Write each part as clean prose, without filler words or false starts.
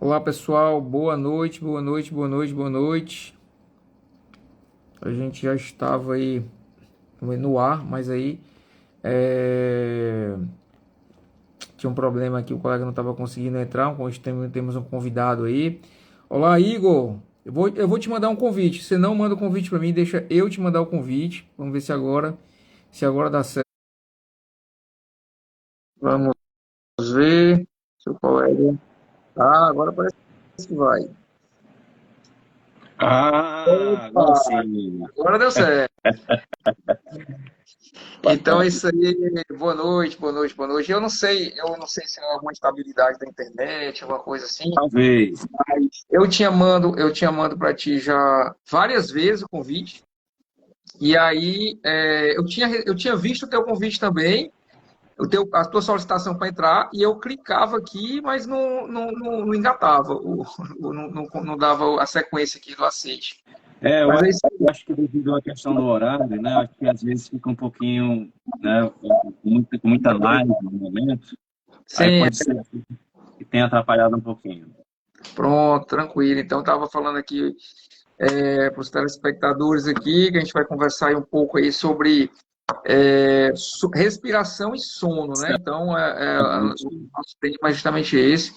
Olá pessoal, boa noite, boa noite, boa noite, boa noite. A gente já estava aí no ar, mas aí tinha um problema aqui, o colega não estava conseguindo entrar. Hoje temos um convidado aí. Olá, Igor. Eu vou te mandar um convite. Você não manda o convite para mim, deixa eu te mandar o convite. Vamos ver se agora dá certo. Vamos ver. Seu colega. Ah, agora parece que vai. Ah, agora Opa, sim. agora deu certo. Então é isso aí, boa noite, boa noite, boa noite. Eu não sei se é alguma instabilidade da internet, alguma coisa assim. Talvez. Eu tinha mando para ti já várias vezes o convite, e aí eu tinha visto o teu convite também, a tua solicitação para entrar, e eu clicava aqui, mas não engatava, não dava a sequência aqui do aceite. Eu Mas é isso aí. acho que devido à questão do horário, né? Acho que às vezes fica um pouquinho, né? Com muita live no momento. Aí Sim, pode ser que tenha atrapalhado um pouquinho. pronto, tranquilo. Então, estava falando aqui para os telespectadores aqui, que a gente vai conversar aí um pouco aí sobre respiração e sono, né? Então, o Exatamente. nosso tema é justamente esse,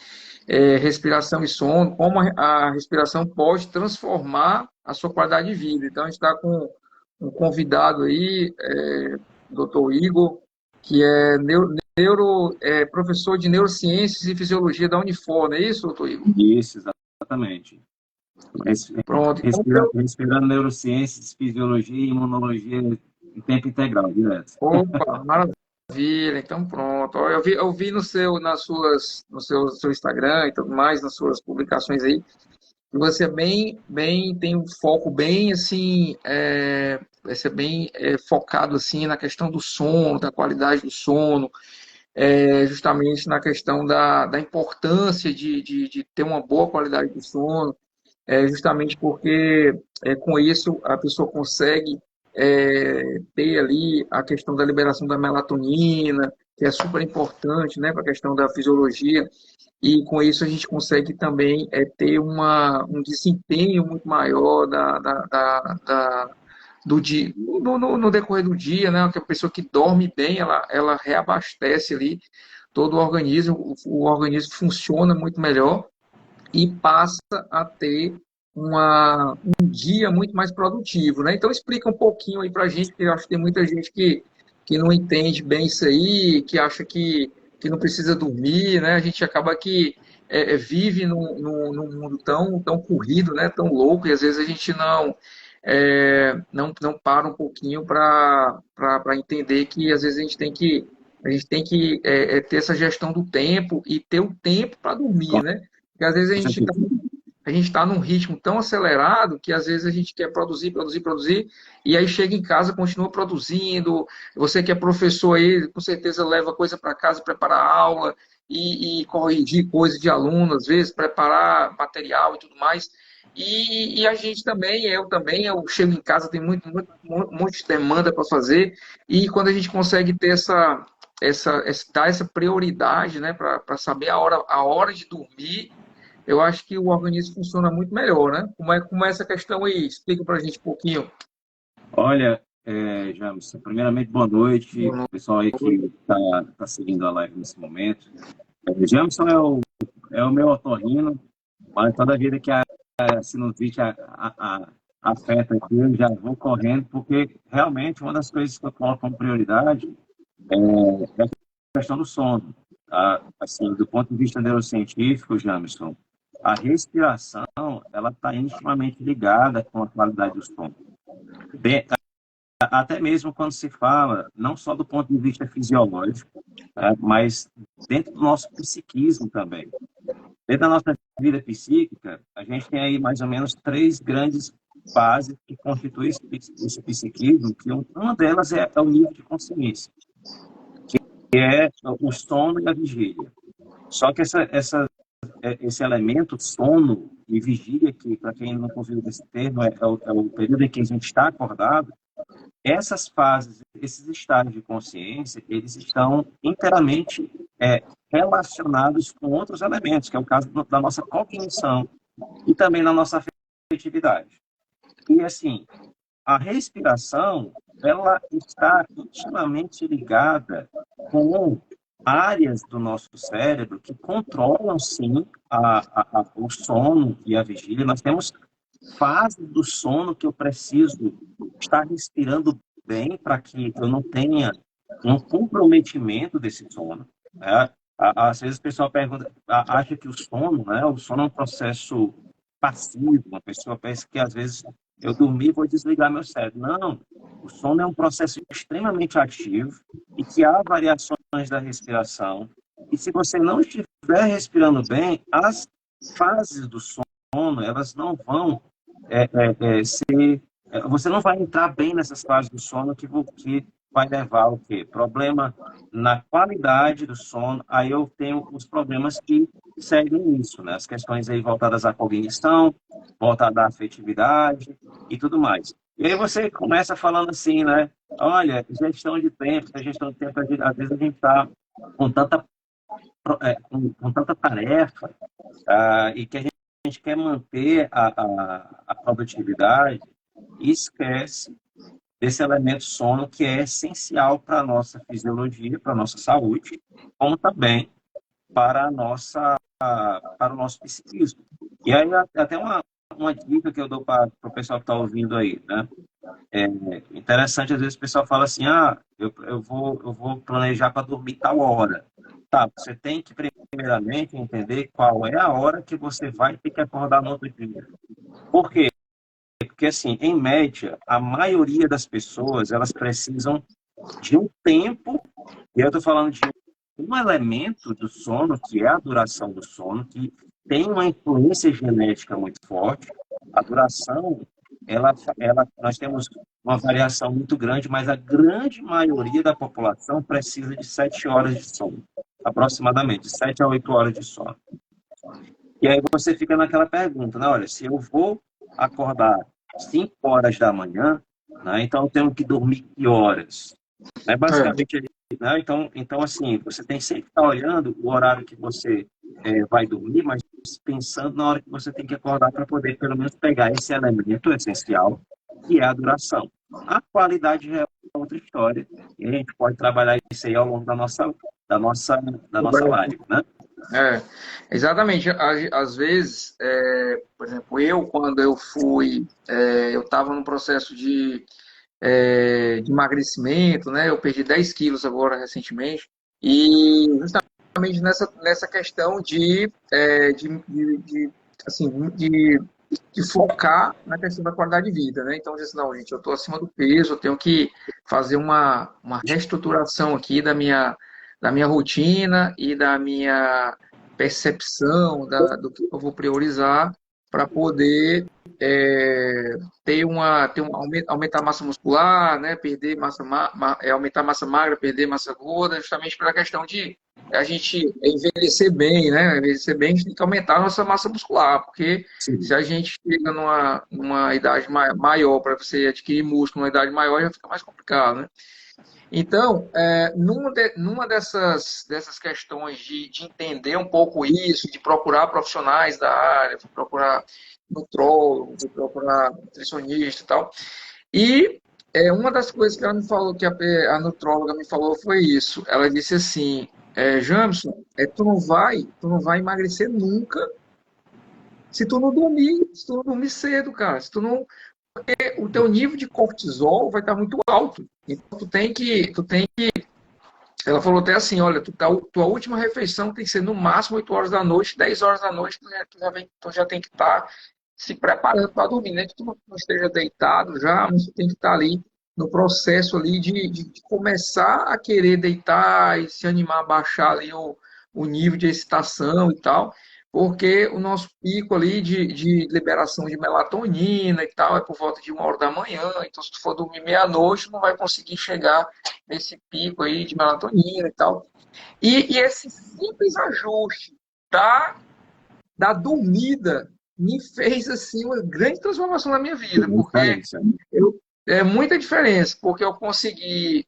respiração e sono, como a respiração pode transformar a sua qualidade de vida. Então, a gente está com um convidado aí, Dr. Igor, que é professor de neurociências e fisiologia da Unifor, não é isso, doutor Igor? Isso, exatamente. Res- Pronto. Então, Respirando neurociências, fisiologia e imunologia em tempo integral, direto. opa, maravilha. Então pronto. Ó, eu vi no seu Instagram e tudo mais, nas suas publicações aí, que você é tem um foco bem assim, você é bem focado assim na questão do sono, da qualidade do sono, justamente na questão da importância de ter uma boa qualidade do sono, justamente porque com isso a pessoa consegue ter ali a questão da liberação da melatonina, que é super importante, né, para a questão da fisiologia, e com isso a gente consegue também ter um desempenho muito maior do dia, no decorrer do dia, né, que a pessoa que dorme bem, ela reabastece ali todo o organismo funciona muito melhor e passa a ter um dia muito mais produtivo, né? Então explica um pouquinho aí para a gente, que eu acho que tem muita gente que não entende bem isso aí, que acha que não precisa dormir, né? A gente acaba que vive num mundo tão corrido, né? Tão louco, e às vezes a gente não para um pouquinho para entender que às vezes a gente tem que ter essa gestão do tempo e ter o tempo para dormir, Com né? Porque às vezes certeza. a gente está num ritmo tão acelerado que às vezes a gente quer produzir, produzir, produzir, e aí chega em casa, continua produzindo. Você que é professor aí, com certeza leva coisa para casa, prepara aula e corrigir coisas de aluno, às vezes, preparar material e tudo mais. E a gente também, eu chego em casa, tem um monte de demanda para fazer, e quando a gente consegue ter dar essa prioridade, né, para saber a hora de dormir, eu acho que o organismo funciona muito melhor, né? Como é essa questão aí? Explica para a gente um pouquinho. Olha, James, primeiramente, boa noite, Boa pessoal aí que está seguindo a live nesse momento. Jameson é o meu otorrino, mas toda vida que a sinusite afeta aqui, eu já vou correndo, porque realmente uma das coisas que eu coloco como prioridade é a questão do sono. Tá? Assim, do ponto de vista neurocientífico, Jameson, a respiração ela está intimamente ligada com a qualidade do sono. Até mesmo quando se fala, não só do ponto de vista fisiológico, mas dentro do nosso psiquismo também. Dentro da nossa vida psíquica, a gente tem aí mais ou menos três grandes bases que constituem esse psiquismo, que uma delas é o nível de consciência, que é o sono e a vigília. Só que esse elemento sono e vigília, que para quem não ouviu esse termo, é o período em que a gente está acordado. Essas fases, esses estágios de consciência, eles estão inteiramente relacionados com outros elementos, que é o caso da nossa cognição e também da nossa afetividade. E, assim, a respiração, ela está intimamente ligada com áreas do nosso cérebro que controlam, sim, o sono e a vigília. Nós temos fases do sono que eu preciso estar respirando bem para que eu não tenha um comprometimento desse sono, né? Às vezes o pessoal pergunta, acha que o sono, né? O sono é um processo passivo. Uma pessoa pensa que às vezes eu dormir e vou desligar meu cérebro. Não, o sono é um processo extremamente ativo e que há variações da respiração. E se você não estiver respirando bem, as fases do sono, elas não vão ser... Você não vai entrar bem nessas fases do sono que vai levar ao quê? Problema na qualidade do sono. Aí eu tenho os problemas que seguem isso, né? As questões aí voltadas à cognição, voltadas à afetividade e tudo mais. E aí você começa falando assim, né? Olha, gestão de tempo, às vezes a gente está com com tanta tarefa, e que a gente quer manter a produtividade e esquece desse elemento sono que é essencial para a nossa fisiologia, para a nossa saúde, como também para para o nosso psiquismo. E aí até uma dica que eu dou para o pessoal que está ouvindo aí, né? É interessante, às vezes o pessoal fala assim, eu vou planejar para dormir tal hora. Tá, você tem que primeiramente entender qual é a hora que você vai ter que acordar no outro dia. Por quê? Porque, assim, em média, a maioria das pessoas, elas precisam de um tempo, e eu estou falando de um elemento do sono, que é a duração do sono, que tem uma influência genética muito forte. A duração, nós temos uma variação muito grande, mas a grande maioria da população precisa de 7 horas de sono, aproximadamente, 7 a 8 horas de sono. E aí você fica naquela pergunta, né? Olha, se eu vou acordar 5 horas da manhã, né, então eu tenho que dormir que horas? É basicamente, né? Então, assim, você tem sempre que estar olhando o horário que você vai dormir, mas pensando na hora que você tem que acordar para poder, pelo menos, pegar esse elemento essencial, que é a duração. A qualidade já é outra história, e a gente pode trabalhar isso aí ao longo da nossa live, né? É, exatamente. Às vezes, por exemplo, quando eu fui, eu estava num processo de emagrecimento, né? Eu perdi 10 quilos agora recentemente, e justamente nessa questão assim, de focar na questão da qualidade de vida, né? Então, eu disse, não, gente, eu estou acima do peso, eu tenho que fazer uma reestruturação aqui da minha rotina e da minha percepção do que eu vou priorizar para poder aumentar a massa muscular, né? Perder aumentar a massa magra, perder massa gorda, justamente pela questão de a gente envelhecer bem, né? Envelhecer bem, a gente tem que aumentar a nossa massa muscular, porque se Sim. a gente chega numa idade maior, para você adquirir músculo numa idade maior, já fica mais complicado, né? Então, numa dessas questões de entender um pouco isso, de procurar profissionais da área, de procurar nutrólogo, de procurar nutricionista e tal. E uma das coisas que ela me falou, que a nutróloga me falou, foi isso. Ela disse assim, Jamson, tu não vai emagrecer nunca se tu não dormir cedo, cara. Se tu não, o teu nível de cortisol vai estar muito alto. Então, ela falou até assim, olha, tua última refeição tem que ser no máximo 8 horas da noite, 10 horas da noite, tu já tem que estar se preparando para dormir, né? Que tu não esteja deitado já, mas tu tem que estar ali no processo ali de começar a querer deitar e se animar a baixar ali o nível de excitação e tal, porque o nosso pico ali de liberação de melatonina e tal é por volta de 1 hora da manhã, então se tu for dormir meia-noite, tu não vai conseguir chegar nesse pico aí de melatonina e tal. E esse simples ajuste da dormida me fez assim uma grande transformação na minha vida, porque Diferença. É muita diferença, porque eu consegui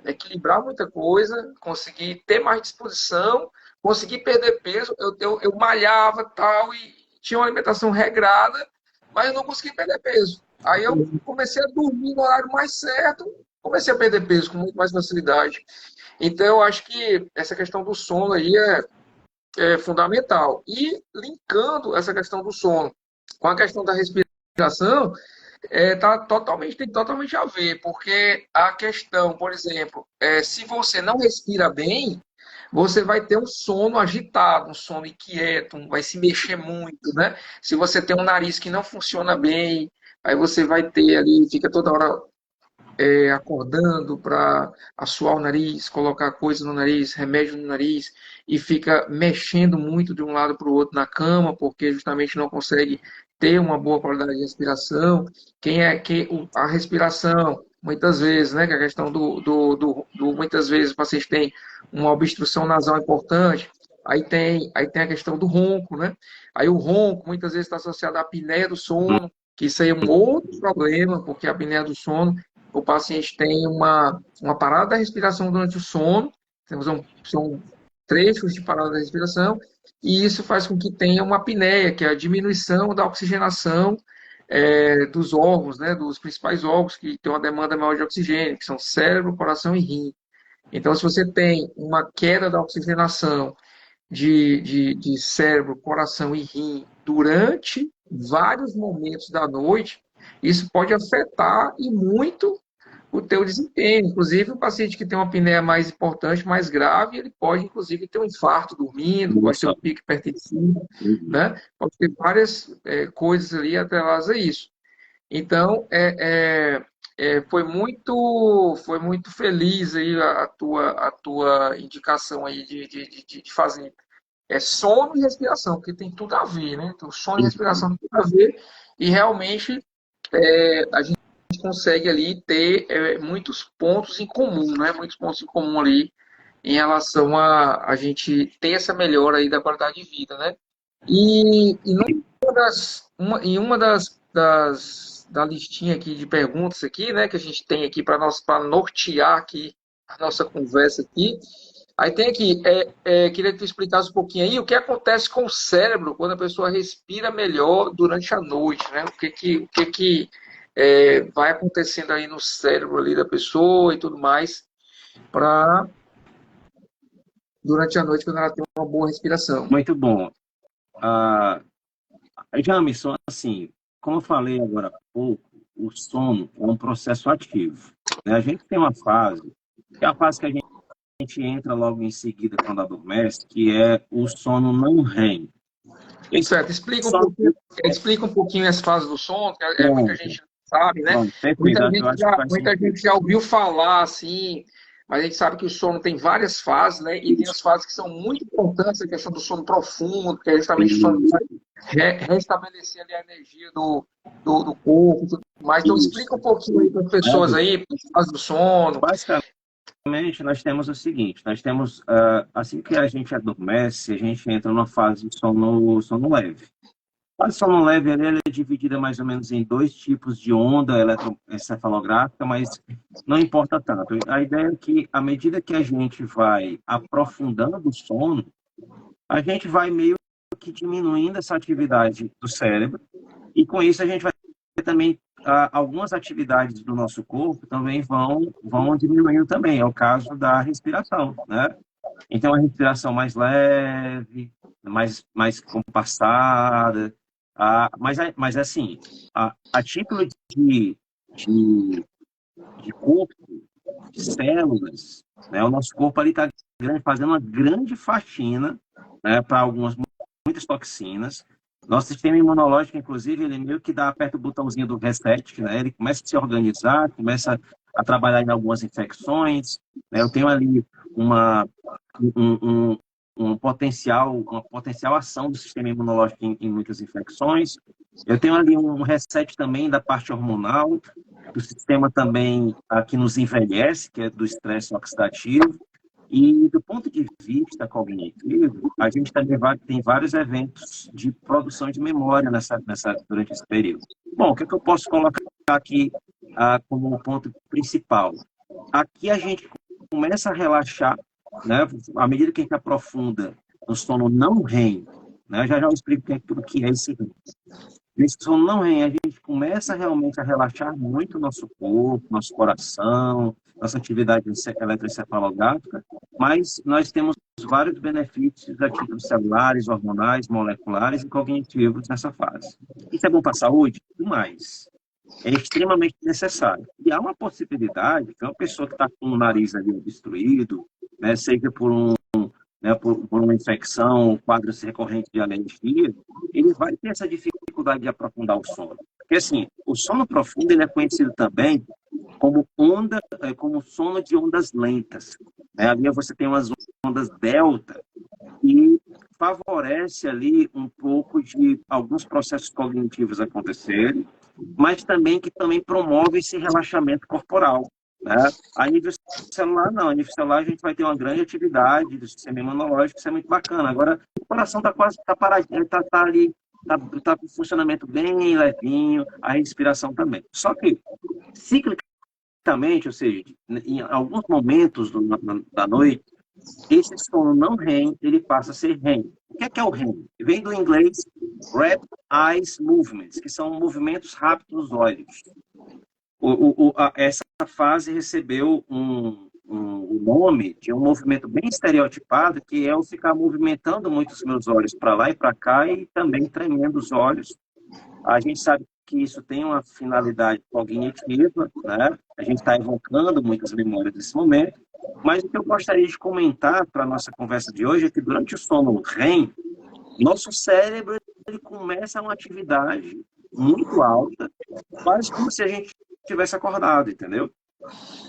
equilibrar muita coisa, consegui ter mais disposição, consegui perder peso. Eu malhava tal e tinha uma alimentação regrada, mas eu não consegui perder peso. Aí eu comecei a dormir no horário mais certo, comecei a perder peso com muito mais facilidade. Então eu acho que essa questão do sono aí é fundamental. E linkando essa questão do sono com a questão da respiração, tem totalmente a ver, porque a questão, por exemplo, se você não respira bem, você vai ter um sono agitado, um sono inquieto, vai se mexer muito, né? Se você tem um nariz que não funciona bem, aí você vai ter ali, fica toda hora acordando para assoar o nariz, colocar coisa no nariz, remédio no nariz, e fica mexendo muito de um lado para o outro na cama, porque justamente não consegue ter uma boa qualidade de respiração. A respiração, muitas vezes, né, que é a questão muitas vezes o paciente tem uma obstrução nasal importante, aí tem a questão do ronco, né? Aí o ronco muitas vezes está associado à apneia do sono, que isso aí é um outro problema, porque a apneia do sono o paciente tem uma parada da respiração durante o sono, são trechos de parada da respiração, e isso faz com que tenha uma apneia, que é a diminuição da oxigenação dos órgãos, né, dos principais órgãos que têm uma demanda maior de oxigênio, que são cérebro, coração e rim. Então, se você tem uma queda da oxigenação de cérebro, coração e rim durante vários momentos da noite, isso pode afetar e muito o teu desempenho. Inclusive, o paciente que tem uma apneia mais importante, mais grave, ele pode, inclusive, ter um infarto dormindo, pode ter um pico hipertensivo, né? Pode ter várias coisas ali atreladas a isso. Então, foi muito feliz aí a tua indicação aí de fazer sono e respiração, porque tem tudo a ver, né? Então, sono e respiração tem tudo a ver, e realmente a gente consegue ali ter muitos pontos em comum, né? Muitos pontos em comum ali em relação a gente ter essa melhora aí da qualidade de vida, né? Em uma da listinha aqui de perguntas aqui, né, que a gente tem aqui para nortear aqui a nossa conversa aqui, aí tem aqui, queria que tu explicasse um pouquinho aí o que acontece com o cérebro quando a pessoa respira melhor durante a noite, né? O que que vai acontecendo aí no cérebro ali da pessoa e tudo mais, para durante a noite quando ela tem uma boa respiração. Muito bom. Jamison, assim, como eu falei agora há pouco, o sono é um processo ativo, né? A gente tem uma fase, que é a fase que a gente entra logo em seguida quando adormece, que é o sono não REM. Esse Certo, explica um sono, pouquinho, explica um pouquinho as fases do sono, que muita pronto, gente não sabe, né? pronto, Muita perfeito, eu gente acho que já, faz muita sentido. gente já ouviu falar assim, mas a gente sabe que o sono tem várias fases, né? E tem as fases que são muito importantes, a questão do sono profundo, que é justamente o sono que vai restabelecer ali a energia do corpo e tudo mais. Então Isso. explica um pouquinho aí para as pessoas aí, as fases do sono. Basicamente, nós temos o seguinte, nós temos, assim que a gente adormece, a gente entra numa fase de sono leve. A sono leve ela é dividida mais ou menos em dois tipos de onda eletroencefalográfica, mas não importa tanto. A ideia é que, à medida que a gente vai aprofundando o sono, a gente vai meio que diminuindo essa atividade do cérebro, e com isso a gente vai também, algumas atividades do nosso corpo também vão diminuindo também. É o caso da respiração, né? Então, a respiração mais leve, mais compassada. Mas assim, a título de, de corpo, de células, né, o nosso corpo ali está fazendo uma grande faxina, né, para muitas toxinas. Nosso sistema imunológico, inclusive, ele meio que aperta o botãozinho do reset, né? Ele começa a se organizar, começa a trabalhar em algumas infecções, né? Eu tenho ali uma, um, um, uma potencial ação do sistema imunológico em muitas infecções. Eu tenho ali um reset também da parte hormonal, do sistema também que nos envelhece, que é do estresse oxidativo. E do ponto de vista cognitivo, a gente também tem vários eventos de produção de memória durante esse período. Bom, o que eu posso colocar aqui como um ponto principal. Aqui a gente começa a relaxar, né? À medida que a gente aprofunda no sono não REM, né? Já eu explico o que é esse REM. Nesse sono não REM, a gente começa realmente a relaxar muito o nosso corpo, nosso coração, nossa atividade eletroencefalográfica, mas nós temos vários benefícios a título celulares, hormonais, moleculares e cognitivos nessa fase. Isso é bom para a saúde? Demais. É extremamente necessário. E há uma possibilidade que uma pessoa que está com o nariz ali obstruído, né, seja por uma infecção, um quadro recorrente de alergia, ele vai ter essa dificuldade de aprofundar o sono. Porque, assim, o sono profundo ele é conhecido também como sono de ondas lentas. Né? Ali você tem umas ondas delta e favorece ali um pouco de alguns processos cognitivos acontecerem, mas também promove esse relaxamento corporal. Né? A nível celular, não. A nível celular, a gente vai ter uma grande atividade do sistema imunológico, isso é muito bacana. Agora, o coração está quase paradinho, está ali, está com funcionamento bem levinho, a respiração também. Só que, ciclicamente, ou seja, em alguns momentos da noite, esse sono não REM, ele passa a ser REM. O que é o REM? Vem do inglês Rapid Eyes Movements, que são movimentos rápidos dos olhos. Essa fase recebeu um nome de um movimento bem estereotipado, que é eu ficar movimentando muito os meus olhos para lá e para cá e também tremendo os olhos. A gente sabe que isso tem uma finalidade cognitiva, né? A gente está evocando muitas memórias desse momento, mas o que eu gostaria de comentar para a nossa conversa de hoje é que durante o sono REM, nosso cérebro ele começa uma atividade muito alta, quase como se a gente tivesse acordado, entendeu?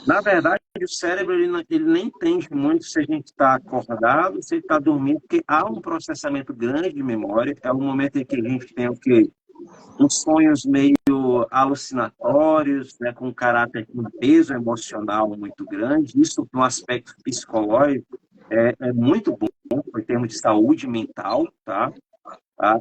Na verdade, o cérebro ele nem entende muito se a gente está acordado, se ele está dormindo, porque há um processamento grande de memória, é um momento em que a gente tem o quê? Uns sonhos meio alucinatórios, né, com um caráter, com um peso emocional muito grande. Isso, no aspecto psicológico, é muito bom, em termos de saúde mental, tá?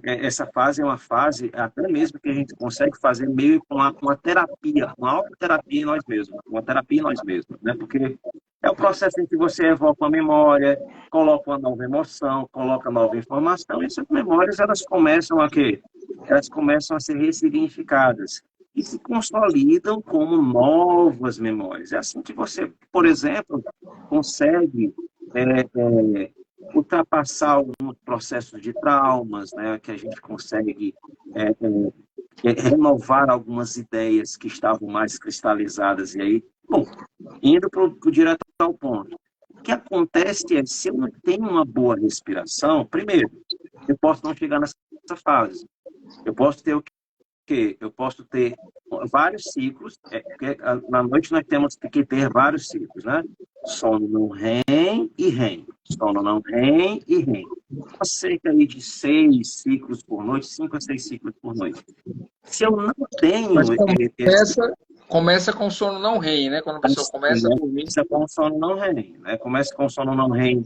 Essa fase é uma fase, até mesmo que a gente consegue fazer meio com uma terapia, uma autoterapia em nós mesmos, uma terapia em nós mesmos, né? Porque é o processo em que você evoca uma memória, coloca uma nova emoção, coloca nova informação, e essas memórias, elas começam a quê? Elas começam a ser ressignificadas e se consolidam como novas memórias. É assim que você, por exemplo, consegue ultrapassar alguns processos de traumas, né, que a gente consegue renovar algumas ideias que estavam mais cristalizadas. E aí, bom, indo direto ao ponto. O que acontece é, se eu não tenho uma boa respiração, primeiro, eu posso não chegar nessa fase. Eu posso ter o quê? Eu posso ter vários ciclos, porque na noite nós temos que ter vários ciclos, né? Sono não REM e REM. Sono não REM e REM. Cerca aí de 6 ciclos por noite, 5 a 6 ciclos por noite. Se eu não tenho... Mas começa com sono não REM, né? Quando a pessoa começa a dormir. Começa com sono não REM, né? Começa com sono não REM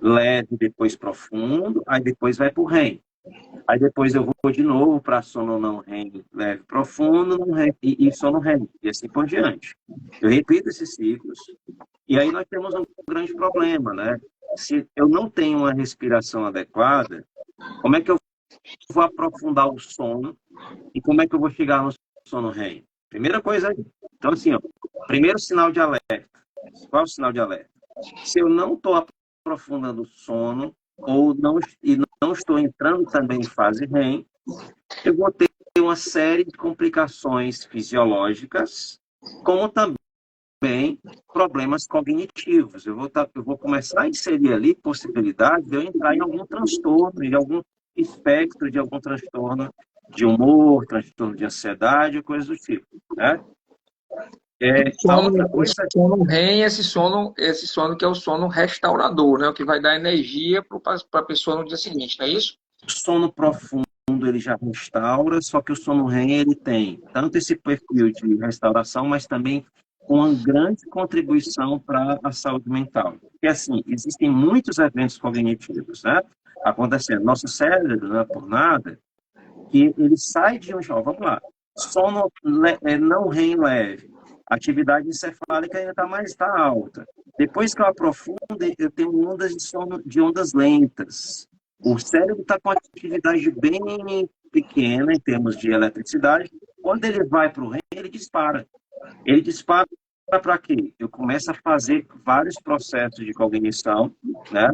leve, depois profundo, aí depois vai para o REM. Aí depois eu vou de novo para sono não REM leve, profundo, não REM, e sono REM, e assim por diante. Eu repito esses ciclos, e aí nós temos um grande problema, né? Se eu não tenho uma respiração adequada, como é que eu vou aprofundar o sono e como é que eu vou chegar no sono REM? Primeira coisa aí. Então, assim, ó, primeiro sinal de alerta. Qual é o sinal de alerta? Se eu não estou aprofundando o sono, e não estou entrando também em fase REM, eu vou ter uma série de complicações fisiológicas, como também problemas cognitivos. Eu vou começar a inserir ali possibilidade de eu entrar em algum transtorno, em algum espectro de algum transtorno de humor, transtorno de ansiedade, coisas do tipo, né? Sono REM, esse sono que é o sono restaurador, né? O que vai dar energia para a pessoa no dia seguinte, não é isso? O sono profundo ele já restaura, só que o sono REM ele tem tanto esse perfil de restauração, mas também uma grande contribuição para a saúde mental. Porque, assim, existem muitos eventos cognitivos, né, acontecendo. Nosso cérebro, não é por nada, que ele sai de um... Vamos lá. Sono não REM leve. a atividade encefálica ainda está mais alta. Depois que eu aprofundo, eu tenho ondas de sono de ondas lentas. O cérebro está com atividade bem pequena em termos de eletricidade. Quando ele vai para o REM, ele dispara. Ele dispara para quê? Eu começo a fazer vários processos de cognição, né?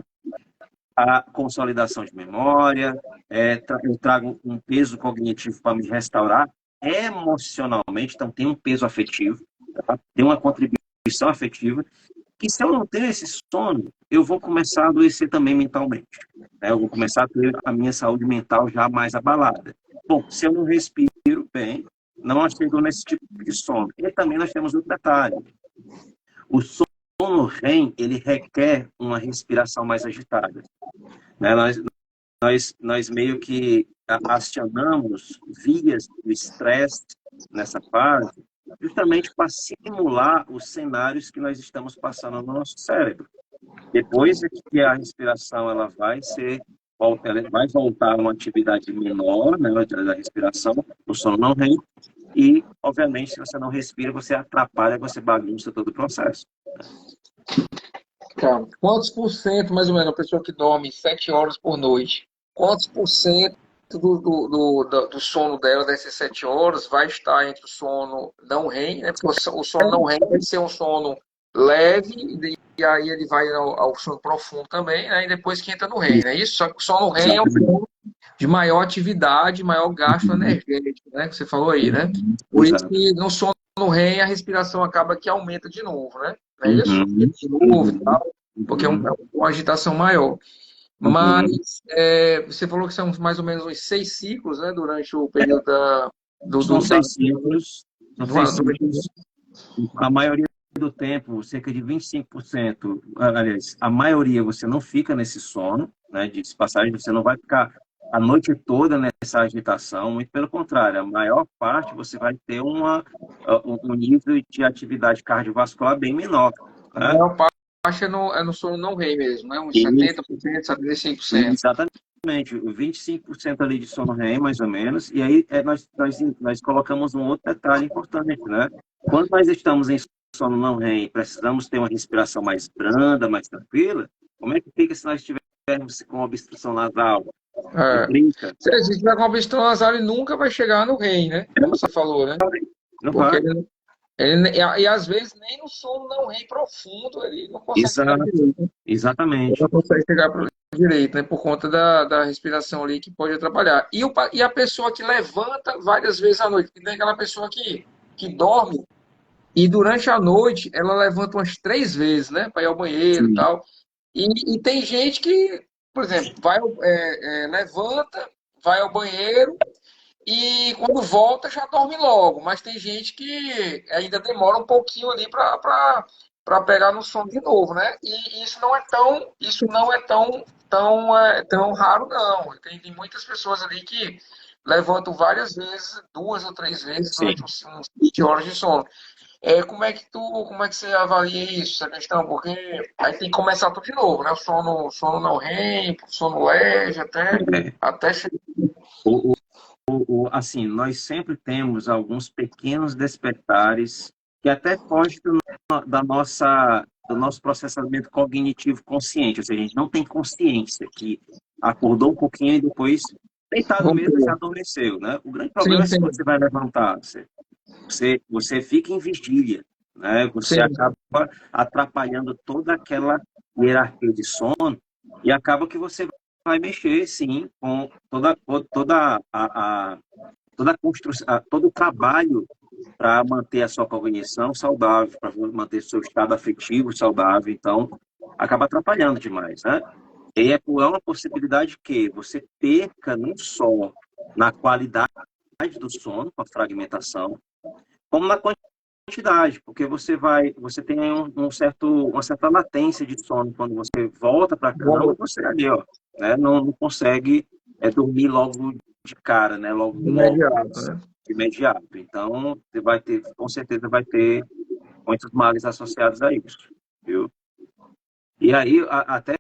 A consolidação de memória, eu trago um peso cognitivo para me restaurar emocionalmente, então tem um peso afetivo, tá? Tem uma contribuição afetiva, que se eu não ter esse sono, eu vou começar a adoecer também mentalmente, né? Eu vou começar a ter a minha saúde mental já mais abalada. Bom, se eu não respiro bem, não chego nesse tipo de sono. E também nós temos outro detalhe. O sono REM, ele requer uma respiração mais agitada, né? Nós meio que acionamos vias do estresse nessa fase, justamente para simular os cenários que nós estamos passando no nosso cérebro. Depois é que a respiração ela vai voltar a uma atividade menor, né, da respiração, o sono não REM, e, obviamente, se você não respira, você atrapalha, você bagunça todo o processo. Cara, quantos por cento, mais ou menos, a pessoa que dorme 7 horas por noite, quantos por cento do sono dela, dessas 7 horas, vai estar entre o sono não REM, né? Porque o sono não REM vai ser um sono leve, e aí ele vai ao sono profundo também, né? E depois que entra no REM, né? Isso, só que o sono REM é um sono de maior atividade, maior gasto energético, né? Que você falou aí, né? Por isso Exato. que no sono REM a respiração acaba que aumenta de novo, né? Não é isso? Uhum. De novo e tal, porque é uma agitação maior. Mas você falou que são mais ou menos uns 6 ciclos, né? Durante o período São 6 ciclos, são do ano. 6 ciclos. A maioria do tempo, cerca de 25%, aliás, a maioria você não fica nesse sono, né, de passagem, você não vai ficar a noite toda nessa agitação, muito pelo contrário, a maior parte você vai ter um nível de atividade cardiovascular bem menor, A né? maior parte é no sono não REM mesmo, né? Uns 70%, 75%. Exatamente, 25% ali de sono REM, mais ou menos, e aí nós colocamos um outro detalhe importante, né? Quando nós estamos em sono não REM, precisamos ter uma respiração mais branda, mais tranquila, como é que fica se nós estivermos com obstrução nasal? Complica. Se a gente tiver com obstrução nasal, ele nunca vai chegar no REM, né? Como você falou, né? Não Porque vai. e às vezes nem no sono não REM profundo ele não consegue chegar direito. Ele Exatamente. não consegue chegar direito, né? Por conta da respiração ali que pode atrapalhar. E a pessoa que levanta várias vezes à noite, que tem aquela pessoa que dorme e durante a noite ela levanta umas 3 vezes, né? Para ir ao banheiro e Sim. tal. E tem gente que, por exemplo, levanta, vai ao banheiro e quando volta já dorme logo. Mas tem gente que ainda demora um pouquinho ali para pegar no sono de novo, né? E isso não é tão raro, não. Tem muitas pessoas ali que levantam várias vezes, 2 ou 3 vezes Sim. durante uns 20 horas de sono. Como é que você avalia isso, essa questão? Porque aí tem que começar tudo de novo, né? O sono não REM, o sono leve, até chegar. Assim, nós sempre temos alguns pequenos despertares que até fogem do nosso processamento cognitivo consciente, ou seja, a gente não tem consciência que acordou um pouquinho e depois, deitado mesmo, já adormeceu, né? O grande problema Sim, é se sim, você vai levantar, você fica em vigília, né? Você sim. acaba atrapalhando toda aquela hierarquia de sono e acaba que você vai mexer, sim, com toda a construção, todo o trabalho para manter a sua cognição saudável, para manter seu estado afetivo saudável. Então, acaba atrapalhando demais, né? E é uma possibilidade que você perca não só na qualidade do sono, com a fragmentação, como na quantidade, porque você tem uma certa latência de sono quando você volta para a cama, você ali, ó, né, não consegue dormir logo de cara, né, logo Imediato, né? de imediato. Então, você vai ter, com certeza vai ter muitos males associados a isso, viu? E aí, até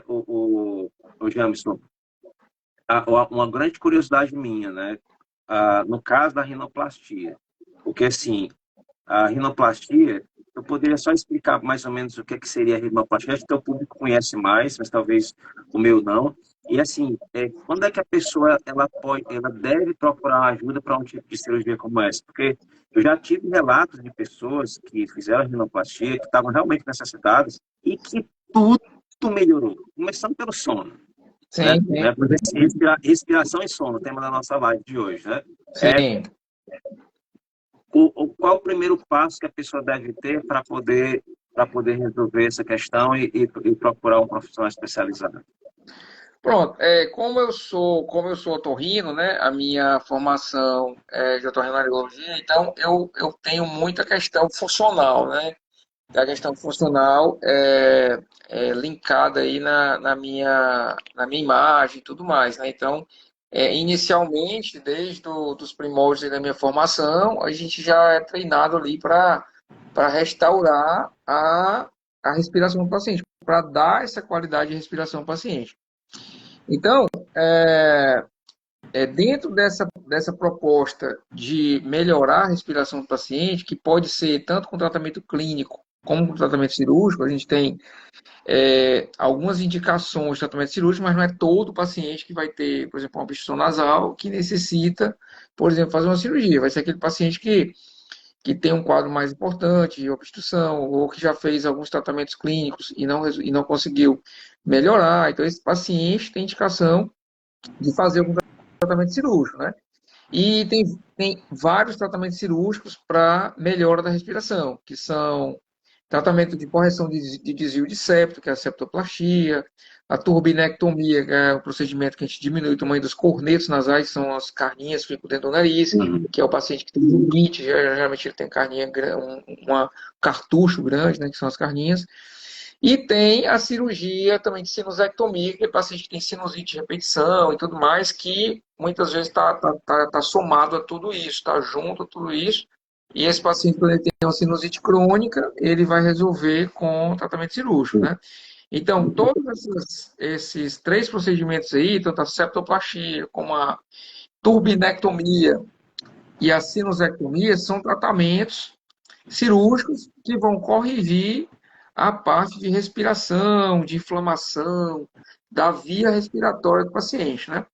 o Jamison, uma grande curiosidade minha, né, no caso da rinoplastia, porque assim, a rinoplastia, eu poderia só explicar mais ou menos o que seria a rinoplastia. Acho que o público conhece mais, mas talvez o meu não. E assim, quando é que a pessoa ela deve procurar ajuda para um tipo de cirurgia como essa? Porque eu já tive relatos de pessoas que fizeram a rinoplastia, que estavam realmente necessitadas e que tudo melhorou, começando pelo sono, né? Sim, sim, Por exemplo, respiração e sono, o tema da nossa live de hoje, né? sim. Qual o primeiro passo que a pessoa deve ter para poder resolver essa questão e procurar um profissional especializado? Pronto, como eu sou otorrino, né? A minha formação é de otorrinolaringologia, então eu tenho muita questão funcional, né? A questão funcional é linkada aí na minha imagem e tudo mais, né? Então, inicialmente, desde dos primórdios da minha formação, a gente já é treinado ali para restaurar a respiração do paciente, para dar essa qualidade de respiração ao paciente. Então, dentro dessa proposta de melhorar a respiração do paciente, que pode ser tanto com tratamento clínico como com tratamento cirúrgico, a gente tem algumas indicações de tratamento cirúrgico, mas não é todo paciente que vai ter, por exemplo, uma obstrução nasal que necessita, por exemplo, fazer uma cirurgia. Vai ser aquele paciente que tem um quadro mais importante de obstrução, ou que já fez alguns tratamentos clínicos e não conseguiu melhorar. Então, esse paciente tem indicação de fazer algum tratamento cirúrgico, né? E tem vários tratamentos cirúrgicos para melhora da respiração, que são tratamento de correção de desvio de septo, que é a septoplastia, a turbinectomia, que é o procedimento que a gente diminui o tamanho dos cornetos nasais, que são as carninhas que ficam dentro do nariz, que é o paciente que tem rinite, geralmente ele tem carninha, um cartucho grande, né, que são as carninhas. E tem a cirurgia também de sinusectomia, que é paciente que tem sinusite de repetição e tudo mais, que muitas vezes está somado a tudo isso, está junto a tudo isso. E esse paciente, quando ele tem uma sinusite crônica, ele vai resolver com tratamento cirúrgico, né? Então, todos esses três procedimentos aí, tanto a septoplastia como a turbinectomia e a sinusectomia, são tratamentos cirúrgicos que vão corrigir a parte de respiração, de inflamação, da via respiratória do paciente, né?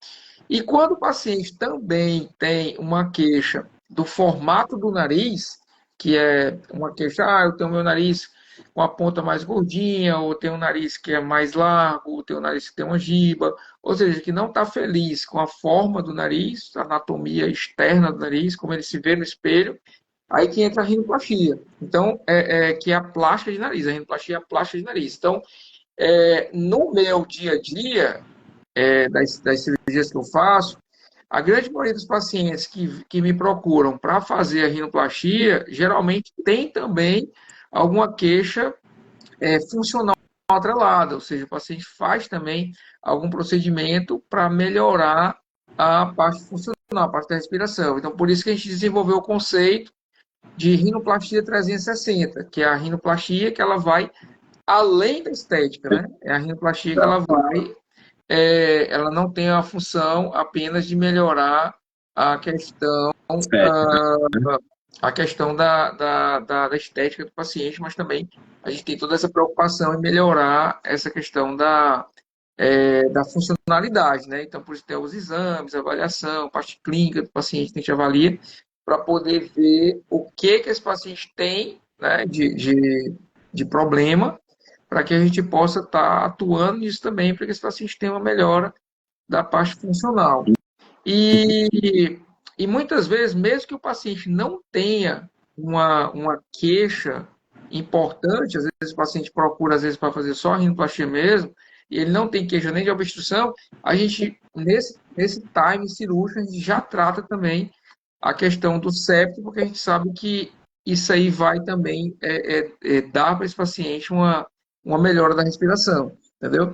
E quando o paciente também tem uma queixa do formato do nariz, que é uma queixa, eu tenho meu nariz com a ponta mais gordinha, ou tenho um nariz que é mais largo, ou tenho um nariz que tem uma giba, ou seja, que não está feliz com a forma do nariz, a anatomia externa do nariz, como ele se vê no espelho, aí que entra a rinoplastia. Então, que é a plástica de nariz. A rinoplastia é a plástica de nariz. Então, no meu dia a dia, das cirurgias que eu faço, a grande maioria dos pacientes que me procuram para fazer a rinoplastia, geralmente tem também alguma queixa funcional atrelada, ou seja, o paciente faz também algum procedimento para melhorar a parte funcional, a parte da respiração. Então, por isso que a gente desenvolveu o conceito de rinoplastia 360, que é a rinoplastia que ela vai além da estética, né? É a rinoplastia que ela não tem a função apenas de melhorar a questão, a questão da estética do paciente, mas também a gente tem toda essa preocupação em melhorar essa questão da funcionalidade, né? Então, por isso tem os exames, a avaliação, a parte clínica do paciente, a gente avalia para poder ver o que esse paciente tem, né, de problema, para que a gente possa estar atuando nisso também, para que esse paciente tenha uma melhora da parte funcional. E muitas vezes, mesmo que o paciente não tenha uma queixa importante, às vezes o paciente procura, às vezes, para fazer só rinoplastia mesmo, e ele não tem queixa nem de obstrução, a gente, nesse time cirúrgico, a gente já trata também a questão do septo, porque a gente sabe que isso aí vai também dar para esse paciente uma melhora da respiração, entendeu?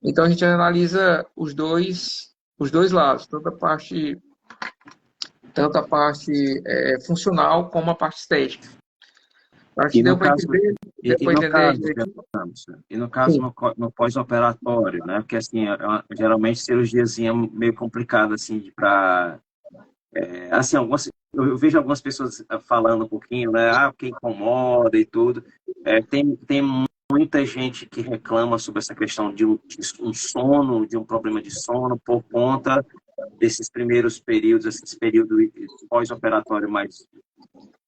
Então a gente analisa os dois lados, tanto a parte funcional como a parte estética. Acho E que no deu para caso, entender, e, deu e para no entender caso, direitinho? e no caso Sim. no pós-operatório, né? Porque assim, geralmente cirurgiazinha meio complicada assim para assim, algumas eu vejo algumas pessoas falando um pouquinho, né? Ah, porque incomoda e tudo. Tem muita gente que reclama sobre essa questão de um sono, de um problema de sono, por conta desses primeiros períodos, esses períodos pós-operatório mais dos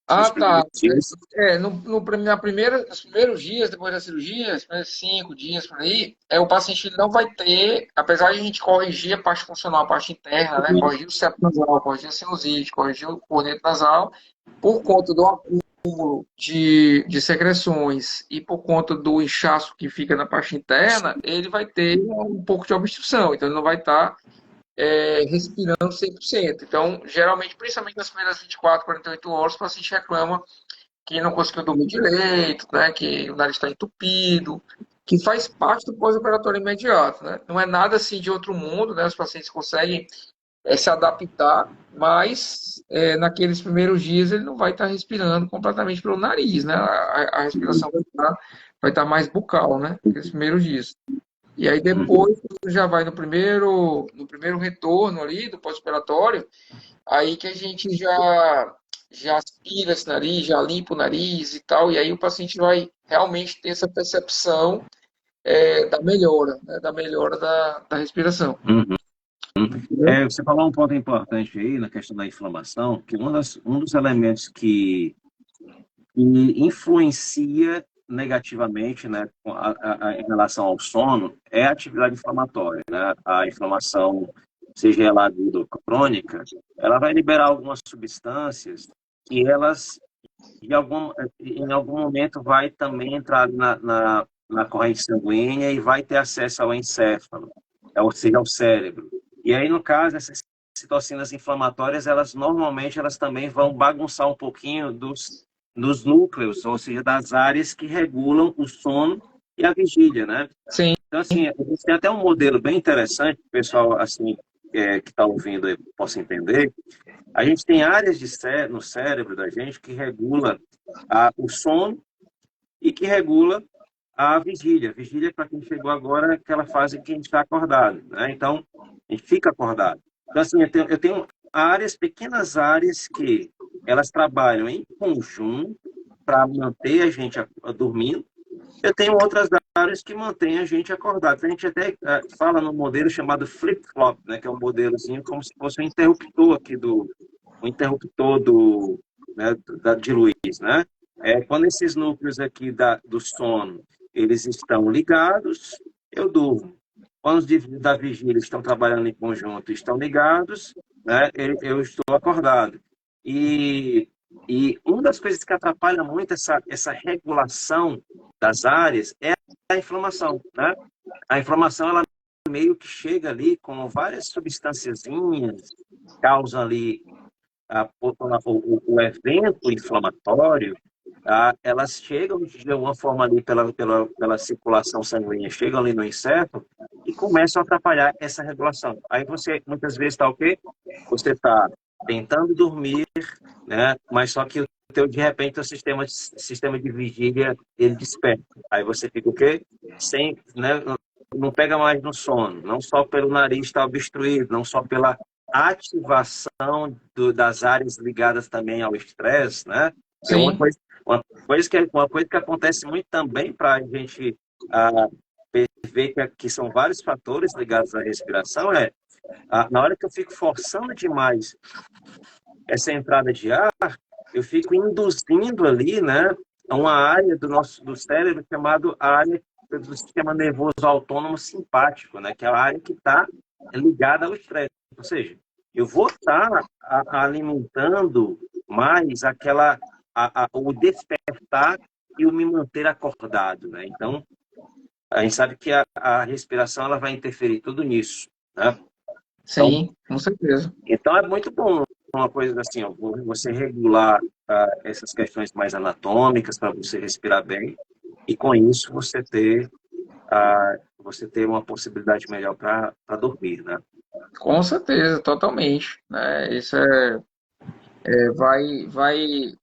Ah, tá. primeiros dias. Nos primeiros dias, depois da cirurgia, os primeiros 5 dias por aí, o paciente ele não vai ter, apesar de a gente corrigir a parte funcional, a parte interna, né? Corrigir o septo nasal, corrigir a sinusite, corrigir o corneto nasal, por conta do acúmulo de secreções e por conta do inchaço que fica na parte interna, ele vai ter um pouco de obstrução, então ele não vai estar respirando 100%. Então, geralmente, principalmente nas primeiras 24, 48 horas, o paciente reclama que não conseguiu dormir direito, né, que o nariz está entupido, que faz parte do pós-operatório imediato. Né? Não é nada assim de outro mundo, né? Os pacientes conseguem se adaptar, mas naqueles primeiros dias ele não vai estar respirando completamente pelo nariz, né? A respiração vai estar mais bucal, né? Naqueles primeiros dias. E aí depois já vai no primeiro retorno ali do pós-operatório, aí que a gente já aspira esse nariz, já limpa o nariz e tal, e aí o paciente vai realmente ter essa percepção da melhora, né, da melhora da respiração. Uhum. Você falou um ponto importante aí na questão da inflamação, que um dos elementos que influencia negativamente, né, em relação ao sono é a atividade inflamatória, né? A inflamação, seja ela aguda ou crônica, ela vai liberar algumas substâncias que elas, em algum momento, vai também entrar na corrente sanguínea e vai ter acesso ao encéfalo, ou seja, ao cérebro. E aí, no caso, essas citocinas inflamatórias, normalmente elas também vão bagunçar um pouquinho dos núcleos, ou seja, das áreas que regulam o sono e a vigília, né? Sim, Então, assim, a gente tem até um modelo bem interessante, o pessoal, assim, que está ouvindo aí possa entender. A gente tem áreas no cérebro da gente que regula o sono e que regula a vigília. Vigília, para quem chegou agora, é aquela fase que a gente está acordado, né? Então, a gente fica acordado. Então, assim, eu tenho pequenas áreas que elas trabalham em conjunto para manter a gente dormindo. Eu tenho outras áreas que mantêm a gente acordado. A gente até fala num modelo chamado flip-flop, né? Que é um modelozinho como se fosse um interruptor aqui né, de luz, né? Quando esses núcleos aqui do sono, eles estão ligados, eu durmo. Quando os da vigília estão trabalhando em conjunto, estão ligados, né, eu estou acordado. E, e uma das coisas que atrapalha muito essa regulação das áreas é a inflamação, né? A inflamação, ela meio que chega ali com várias substânciazinhas, causa ali o evento inflamatório, elas chegam de alguma forma ali pela circulação sanguínea, chegam ali no encéfalo e começam a atrapalhar essa regulação. Aí você, muitas vezes, está o quê? Você está tentando dormir, né? Mas só que de repente, o sistema de vigília, ele desperta. Aí você fica o quê? Sem, né? Não pega mais no sono, não só pelo nariz estar obstruído, não só pela ativação das áreas ligadas também ao estresse, né? E sim, uma coisa que acontece muito também para a gente ver que são vários fatores ligados à respiração na hora que eu fico forçando demais essa entrada de ar, eu fico induzindo ali, né, uma área do cérebro chamada área do sistema nervoso autônomo simpático, né, que é a área que está ligada ao estresse. Ou seja, eu vou estar alimentando mais o despertar e o me manter acordado, né? Então, a gente sabe que a respiração ela vai interferir tudo nisso, né? Então, sim, com certeza. então é muito bom uma coisa assim, ó, você regular essas questões mais anatômicas para você respirar bem e com isso você ter uma possibilidade melhor para dormir, né? Com certeza, totalmente. Né? Isso vai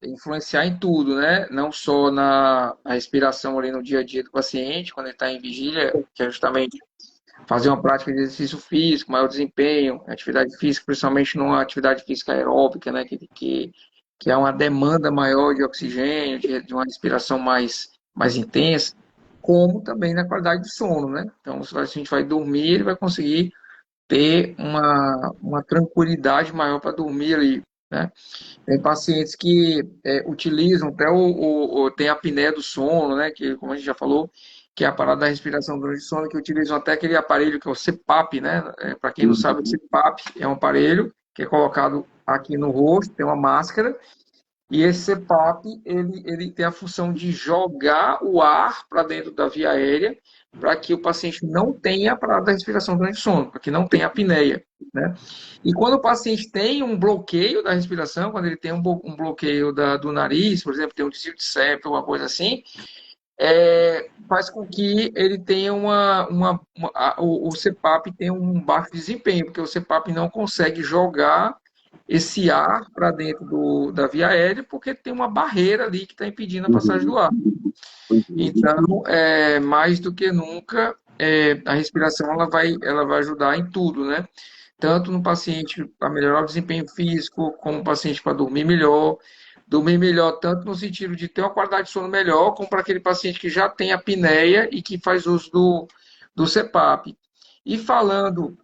influenciar em tudo, né? Não só na respiração ali no dia a dia do paciente, quando ele está em vigília, que é justamente fazer uma prática de exercício físico, maior desempenho, atividade física, principalmente numa atividade física aeróbica, né, que é uma demanda maior de oxigênio, de uma respiração mais intensa, como também na qualidade do sono, né? Então, se a gente vai dormir, ele vai conseguir ter uma tranquilidade maior para dormir ali, né? Tem pacientes que utilizam até tem a apneia do sono, né? Que, como a gente já falou, que é a parada da respiração durante o sono, que utilizam até aquele aparelho que é o CPAP, né? Para quem não sabe, o CPAP é um aparelho que é colocado aqui no rosto, tem uma máscara, e esse CPAP, ele tem a função de jogar o ar para dentro da via aérea, para que o paciente não tenha parada da respiração durante o sono, para que não tenha apneia, né? E quando o paciente tem um bloqueio da respiração, quando ele tem um bloqueio do nariz, por exemplo, tem um desvio de septo, alguma coisa assim, faz com que ele tenha o CPAP tenha um baixo desempenho, porque o CPAP não consegue jogar esse ar para dentro da via aérea, porque tem uma barreira ali que está impedindo a passagem do ar. Então, mais do que nunca, a respiração ela vai ajudar em tudo, né? Tanto no paciente para melhorar o desempenho físico, como no paciente para dormir melhor. Dormir melhor, tanto no sentido de ter uma qualidade de sono melhor, como para aquele paciente que já tem apneia e que faz uso do CPAP. E falando,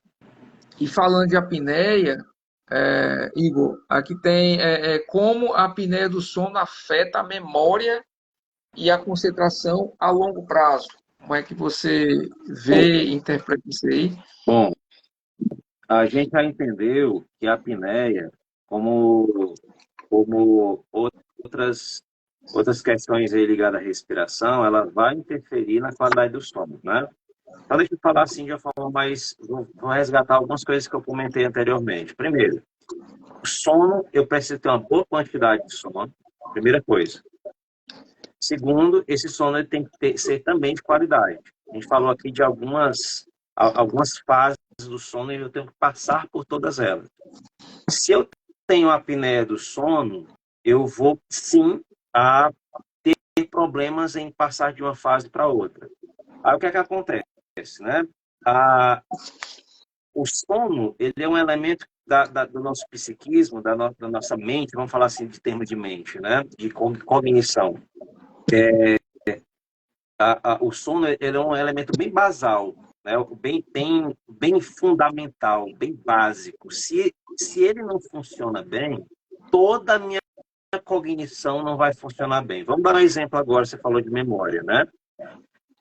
de apneia, Igor, aqui tem como a apneia do sono afeta a memória e a concentração a longo prazo. Como é que você vê e interpreta isso aí? Bom, a gente já entendeu que a apneia, como outras questões aí ligadas à respiração, ela vai interferir na qualidade do sono, né? Então, deixa eu falar assim de uma forma mais... Vou resgatar algumas coisas que eu comentei anteriormente. Primeiro, o sono, eu preciso ter uma boa quantidade de sono, primeira coisa. Segundo, esse sono ele tem que ser também de qualidade. A gente falou aqui de algumas fases do sono e eu tenho que passar por todas elas. Se eu tenho a apneia do sono, eu vou sim ter problemas em passar de uma fase para outra. Aí o que é que acontece, né? O sono, ele é um elemento do nosso psiquismo, da nossa mente, vamos falar assim de termos de mente, né? De cognição. O sono, ele é um elemento bem basal, né? Bem fundamental, bem básico. Se ele não funciona bem, toda a minha cognição não vai funcionar bem. Vamos dar um exemplo agora, você falou de memória, né?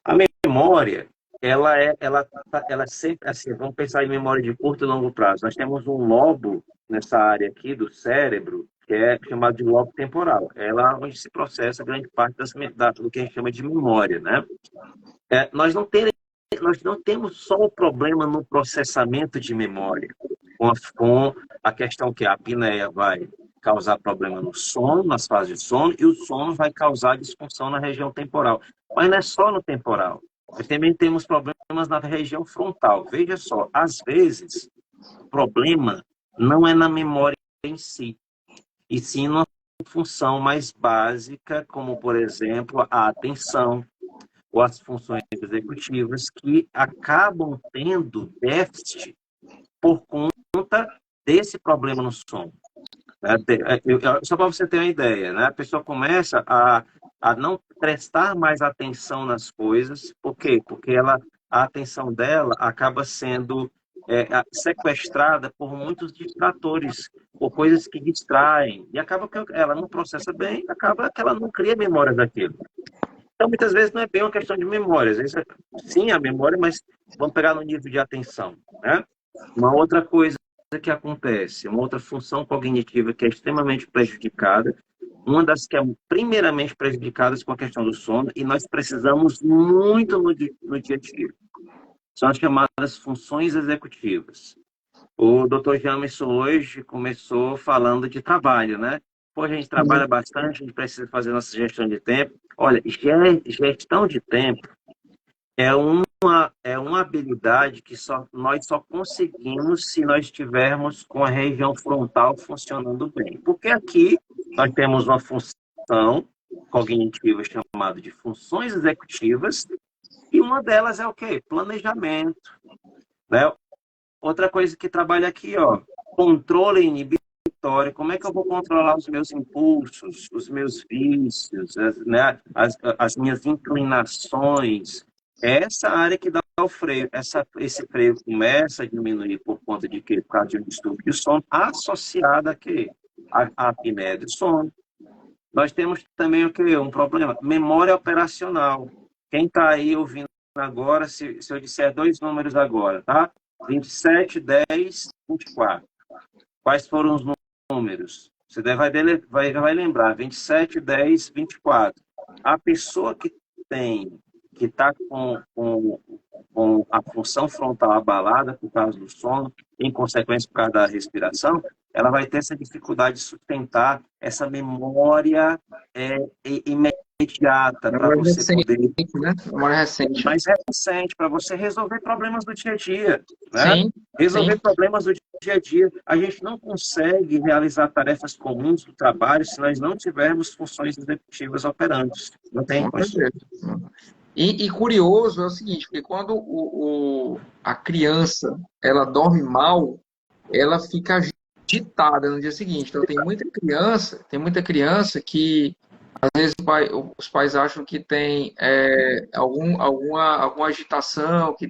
A memória, ela sempre, assim, vamos pensar em memória de curto e longo prazo. Nós temos um lobo nessa área aqui do cérebro, que é chamado de lobo temporal. É lá onde se processa grande parte do que a gente chama de memória, né? Nós não temos só o problema no processamento de memória, com a questão que a apneia vai causar problema no sono, nas fases de sono, e o sono vai causar disfunção na região temporal. Mas não é só no temporal. Nós também temos problemas na região frontal. Veja só, às vezes, o problema não é na memória em si, e sim numa função mais básica, como, por exemplo, a atenção, ou as funções executivas que acabam tendo déficit por conta desse problema no sono. Só para você ter uma ideia, né? A pessoa começa a não prestar mais atenção nas coisas. Por quê? Porque a atenção dela acaba sendo sequestrada por muitos distratores, por coisas que distraem. E acaba que ela não processa bem, acaba que ela não cria memória daquilo. Então, muitas vezes não é bem uma questão de memória. Às vezes, sim, a memória, mas vamos pegar no nível de atenção, né? Uma outra coisa que acontece, uma outra função cognitiva que é extremamente prejudicada, uma das que é primeiramente prejudicadas com a questão do sono, e nós precisamos muito no dia a dia, são as chamadas funções executivas. O Dr. Jamerson hoje começou falando de trabalho, né? Pô, a gente trabalha bastante, a gente precisa fazer nossa gestão de tempo. Olha, gestão de tempo é uma habilidade que nós só conseguimos se nós estivermos com a região frontal funcionando bem. Porque aqui nós temos uma função cognitiva chamada de funções executivas, E uma delas é o quê? Planejamento, né? Outra coisa que trabalha aqui, ó, controle inibitório. Como é que eu vou controlar os meus impulsos, os meus vícios, né? As minhas inclinações? É essa área que dá o freio. Esse freio começa a diminuir por conta de quê? Por causa de um distúrbio de sono associado a quê? A apneia do sono. Nós temos também o quê? Um problema, memória operacional. Quem está aí ouvindo agora, se eu disser dois números agora, tá? 27, 10, 24. Quais foram os números? Você vai lembrar, 27, 10, 24. A pessoa que está com a função frontal abalada por causa do sono, em consequência por causa da respiração, ela vai ter essa dificuldade de sustentar essa memória imediata para Memória você recente, poder né? Memória recente. mais recente, para você resolver problemas do dia a dia, né? Sim, Resolver sim. problemas do dia a dia. A gente não consegue realizar tarefas comuns do trabalho se nós não tivermos funções executivas operantes. Não tem Com condições. certeza. E curioso é o seguinte, porque quando a criança ela dorme mal, ela fica agitada no dia seguinte. Então tem muita criança que às vezes os pais acham que tem alguma agitação, que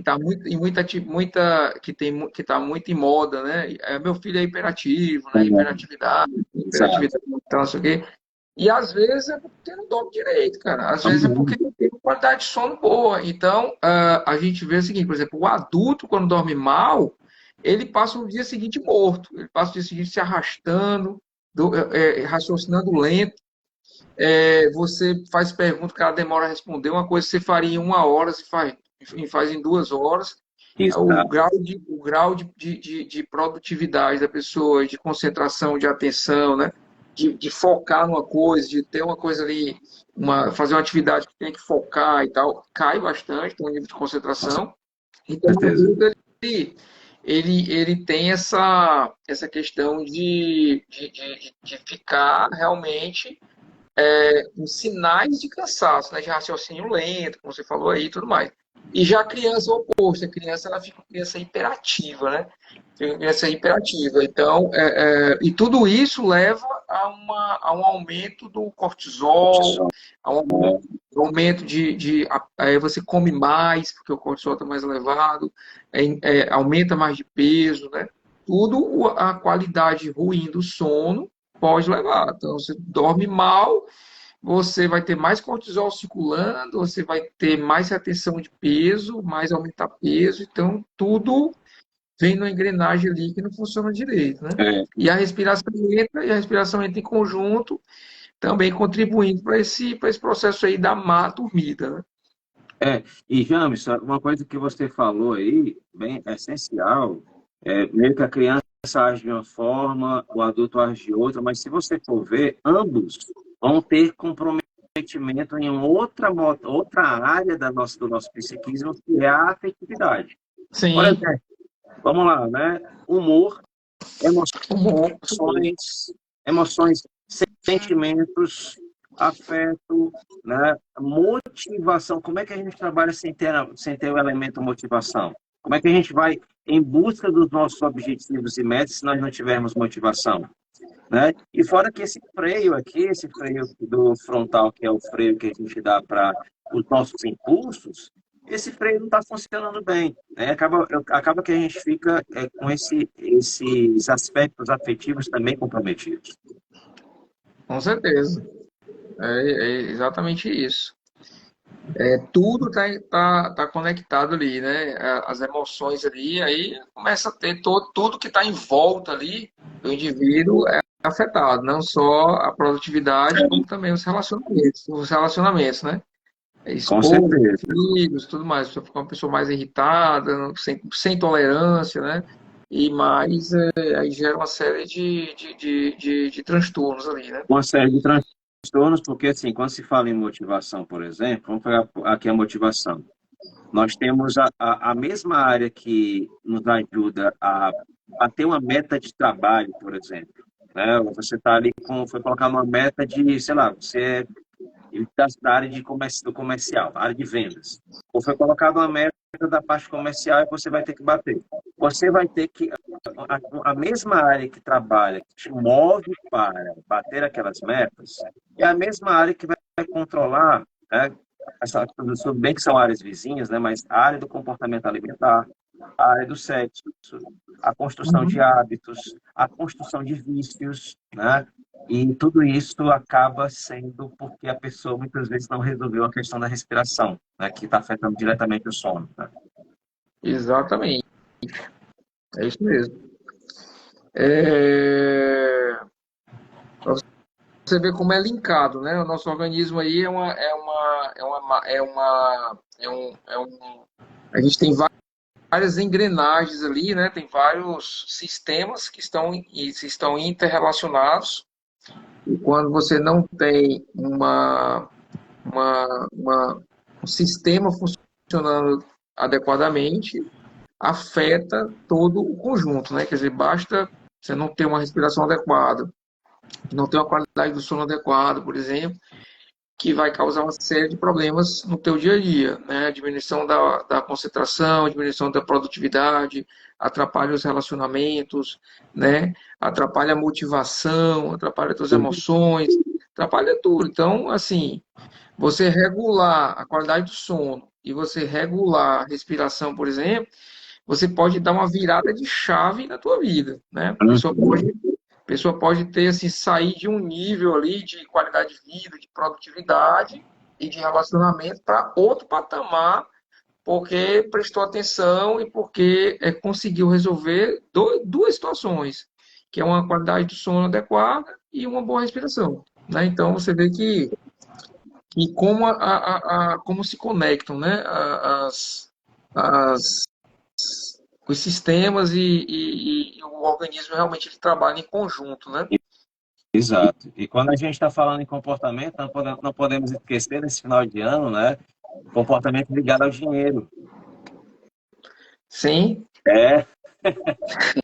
tá muito em que tá muito em moda, né? Meu filho é hiperativo, né? Hiperatividade, então não sei o quê. E às vezes é porque não dorme direito, cara. Às vezes é porque não tem uma qualidade de sono boa. Então, a gente vê o seguinte, por exemplo, o adulto, quando dorme mal, ele passa o dia seguinte morto. Ele passa o dia seguinte se arrastando, raciocinando lento. Você faz pergunta, o cara demora a responder. Uma coisa que você faria em 1 hora, você faz em 2 horas. O Exato. grau de produtividade da pessoa, de concentração, de atenção, né? De focar numa coisa, de ter uma coisa ali, fazer uma atividade que tem que focar e tal, cai bastante, tem um nível de Com concentração. Então, o certeza. adulto, ele tem essa questão de ficar realmente com sinais de cansaço, né, de raciocínio lento, como você falou aí e tudo mais. E já a criança, é o oposto, a criança ela fica uma criança hiperativa, né? Fica uma criança hiperativa. Então, e tudo isso leva a um aumento do cortisol, a um aumento aí você come mais, porque o cortisol está mais elevado, aumenta mais de peso, né? Tudo a qualidade ruim do sono pode levar. Então, você dorme mal, você vai ter mais cortisol circulando, você vai ter mais retenção de peso, mais aumentar peso, então tudo vem numa engrenagem ali que não funciona direito, né? É, E a respiração entra em conjunto, também contribuindo para esse processo aí da má dormida, né? e James, uma coisa que você falou aí, bem essencial, meio que a criança age de uma forma, o adulto age de outra, mas se você for ver, ambos vão ter comprometimento em outra área do nosso psiquismo, que é a afetividade. Por Sim, exemplo, vamos lá, né? Humor, humor, emoções, sentimentos, afeto, né? Motivação. Como é que a gente trabalha sem ter o elemento motivação? Como é que a gente vai em busca dos nossos objetivos e metas se nós não tivermos motivação? Né? E fora que esse freio aqui, esse freio do frontal, que é o freio que a gente dá para os nossos impulsos, esse freio não está funcionando bem. Né? Acaba que a gente fica com esses aspectos afetivos também comprometidos. com certeza. É exatamente isso. Tudo tá conectado ali, né? As emoções ali, aí começa a ter tudo que está em volta ali do indivíduo é afetado, não só a produtividade, como também os relacionamentos, né? Com Esposa, certeza. filhos, tudo mais. A pessoa fica uma pessoa mais irritada, sem tolerância, né? E mais, aí gera uma série de transtornos ali, né? Uma série de transtornos, porque assim, quando se fala em motivação, por exemplo, vamos pegar aqui a motivação. Nós temos a mesma área que nos ajuda a ter uma meta de trabalho, por exemplo. Né? Você está ali foi colocar uma meta de, sei lá, da área do comercial, da área de vendas. Ou foi colocada uma meta da parte comercial e você vai ter que bater. Você vai ter que a mesma área que trabalha, que te move para bater aquelas metas, é a mesma área que vai controlar, né, tudo bem que são áreas vizinhas, né, mas a área do comportamento alimentar, a área do sexo, a construção de hábitos, a construção de vícios, né? E tudo isso acaba sendo porque a pessoa muitas vezes não resolveu a questão da respiração, né, que está afetando diretamente o sono. Né? Exatamente. É isso mesmo. É... Pra você ver como é linkado, né? O nosso organismo aí a gente tem várias engrenagens ali, né? Tem vários sistemas que estão interrelacionados. E quando você não tem um sistema funcionando adequadamente, afeta todo o conjunto, né? Quer dizer, basta você não ter uma respiração adequada, não ter uma qualidade do sono adequada, por exemplo, que vai causar uma série de problemas no teu dia a dia, né? Diminuição da concentração, diminuição da produtividade, atrapalha os relacionamentos, né? Atrapalha a motivação, atrapalha as tuas emoções, atrapalha tudo. Então, assim, você regular a qualidade do sono e você regular a respiração, por exemplo, você pode dar uma virada de chave na tua vida, né? A pessoa pode ter assim, sair de um nível ali de qualidade de vida, de produtividade e de relacionamento para outro patamar, porque prestou atenção e porque conseguiu resolver duas situações, que é uma qualidade do sono adequada e uma boa respiração. Né? Então você vê que como se conectam, né? As, os sistemas e o organismo realmente ele trabalha em conjunto, né? Exato. E quando a gente está falando em comportamento, não podemos esquecer nesse final de ano, né? Comportamento ligado ao dinheiro. Sim, É,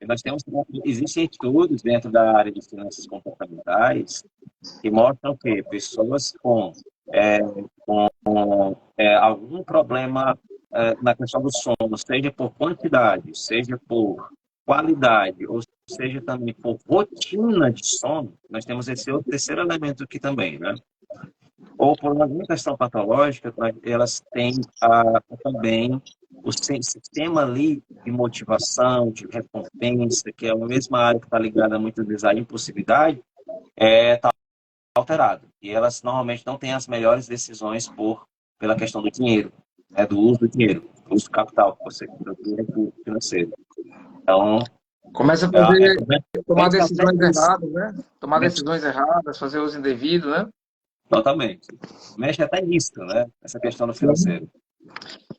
e nós temos, existem estudos dentro da área de finanças comportamentais que mostram que pessoas é, algum problema na questão do sono, seja por quantidade, seja por qualidade, ou seja também por rotina de sono, nós temos esse outro terceiro elemento aqui também, né? Ou por alguma questão patológica, elas têm também o sistema ali de motivação, de recompensa, que é a mesma área que está ligada muitas vezes à impulsividade, está alterado. E elas normalmente não têm as melhores decisões pela questão do dinheiro, né, do uso do dinheiro, do uso do capital, que você do recurso financeiro. Então, começa a tomar decisões erradas, né? Tomar decisões erradas, fazer uso indevido, né? Totalmente. Mexe até nisso, né? Essa questão do financeiro.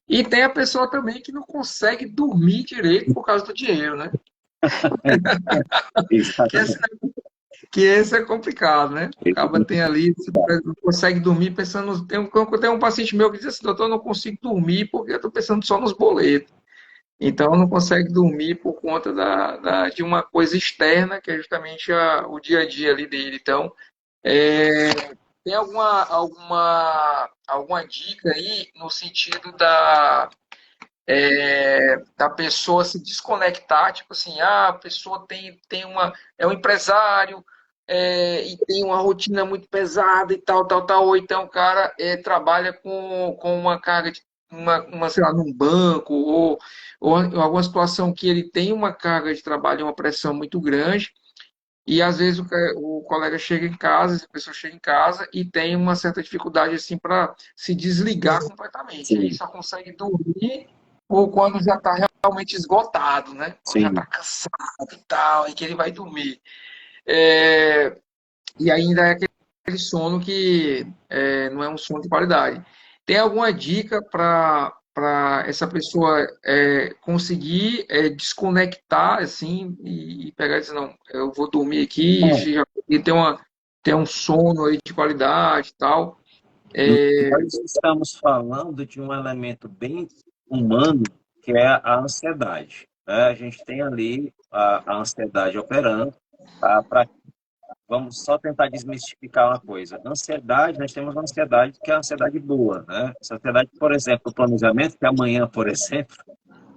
E tem a pessoa também que não consegue dormir direito por causa do dinheiro, né? Que esse, que esse é complicado, né? Acaba tem ali, você não consegue dormir pensando. Tem um paciente meu que diz assim, doutor, eu não consigo dormir porque eu estou pensando só nos boletos. Então não consegue dormir por conta de uma coisa externa, que é justamente o dia a dia ali dele. Então, tem alguma dica aí no sentido da pessoa se desconectar, tipo assim, a pessoa é um empresário e tem uma rotina muito pesada e tal, tal, tal, ou então o cara trabalha com uma carga de sei lá, num banco, ou em alguma situação que ele tem uma carga de trabalho, uma pressão muito grande, e às vezes o colega chega em casa, a pessoa chega em casa e tem uma certa dificuldade assim para se desligar completamente. Aí Sim, só consegue dormir ou quando já está realmente esgotado, né? Quando já está sim. cansado e tal, e que ele vai dormir. É, e ainda é aquele sono que não é um sono de qualidade. Tem alguma dica para essa pessoa conseguir desconectar assim e pegar e dizer, não, eu vou dormir aqui Bom, e ter um sono aí de qualidade e tal. nós estamos falando de um elemento bem humano, que é a ansiedade. Né? A gente tem ali a ansiedade operando para vamos só tentar desmistificar uma coisa. Ansiedade, nós temos uma ansiedade que é a ansiedade boa, né? Essa ansiedade, por exemplo, o planejamento, que amanhã, por exemplo,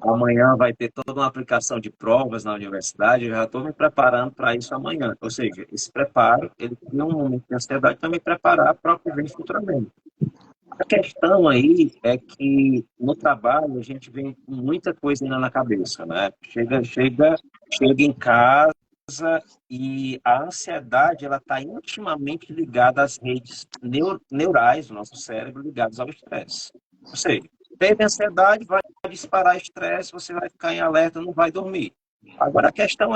amanhã vai ter toda uma aplicação de provas na universidade, eu já estou me preparando para isso amanhã. Ou seja, esse preparo, ele cria um momento de ansiedade para me preparar para o que vem futuramente. A questão aí é que no trabalho a gente vem com muita coisa ainda na cabeça, né? Chega em casa e a ansiedade ela está intimamente ligada às redes neurais do nosso cérebro ligadas ao estresse. Ou seja, teve ansiedade, vai disparar estresse, você vai ficar em alerta, não vai dormir. Agora a questão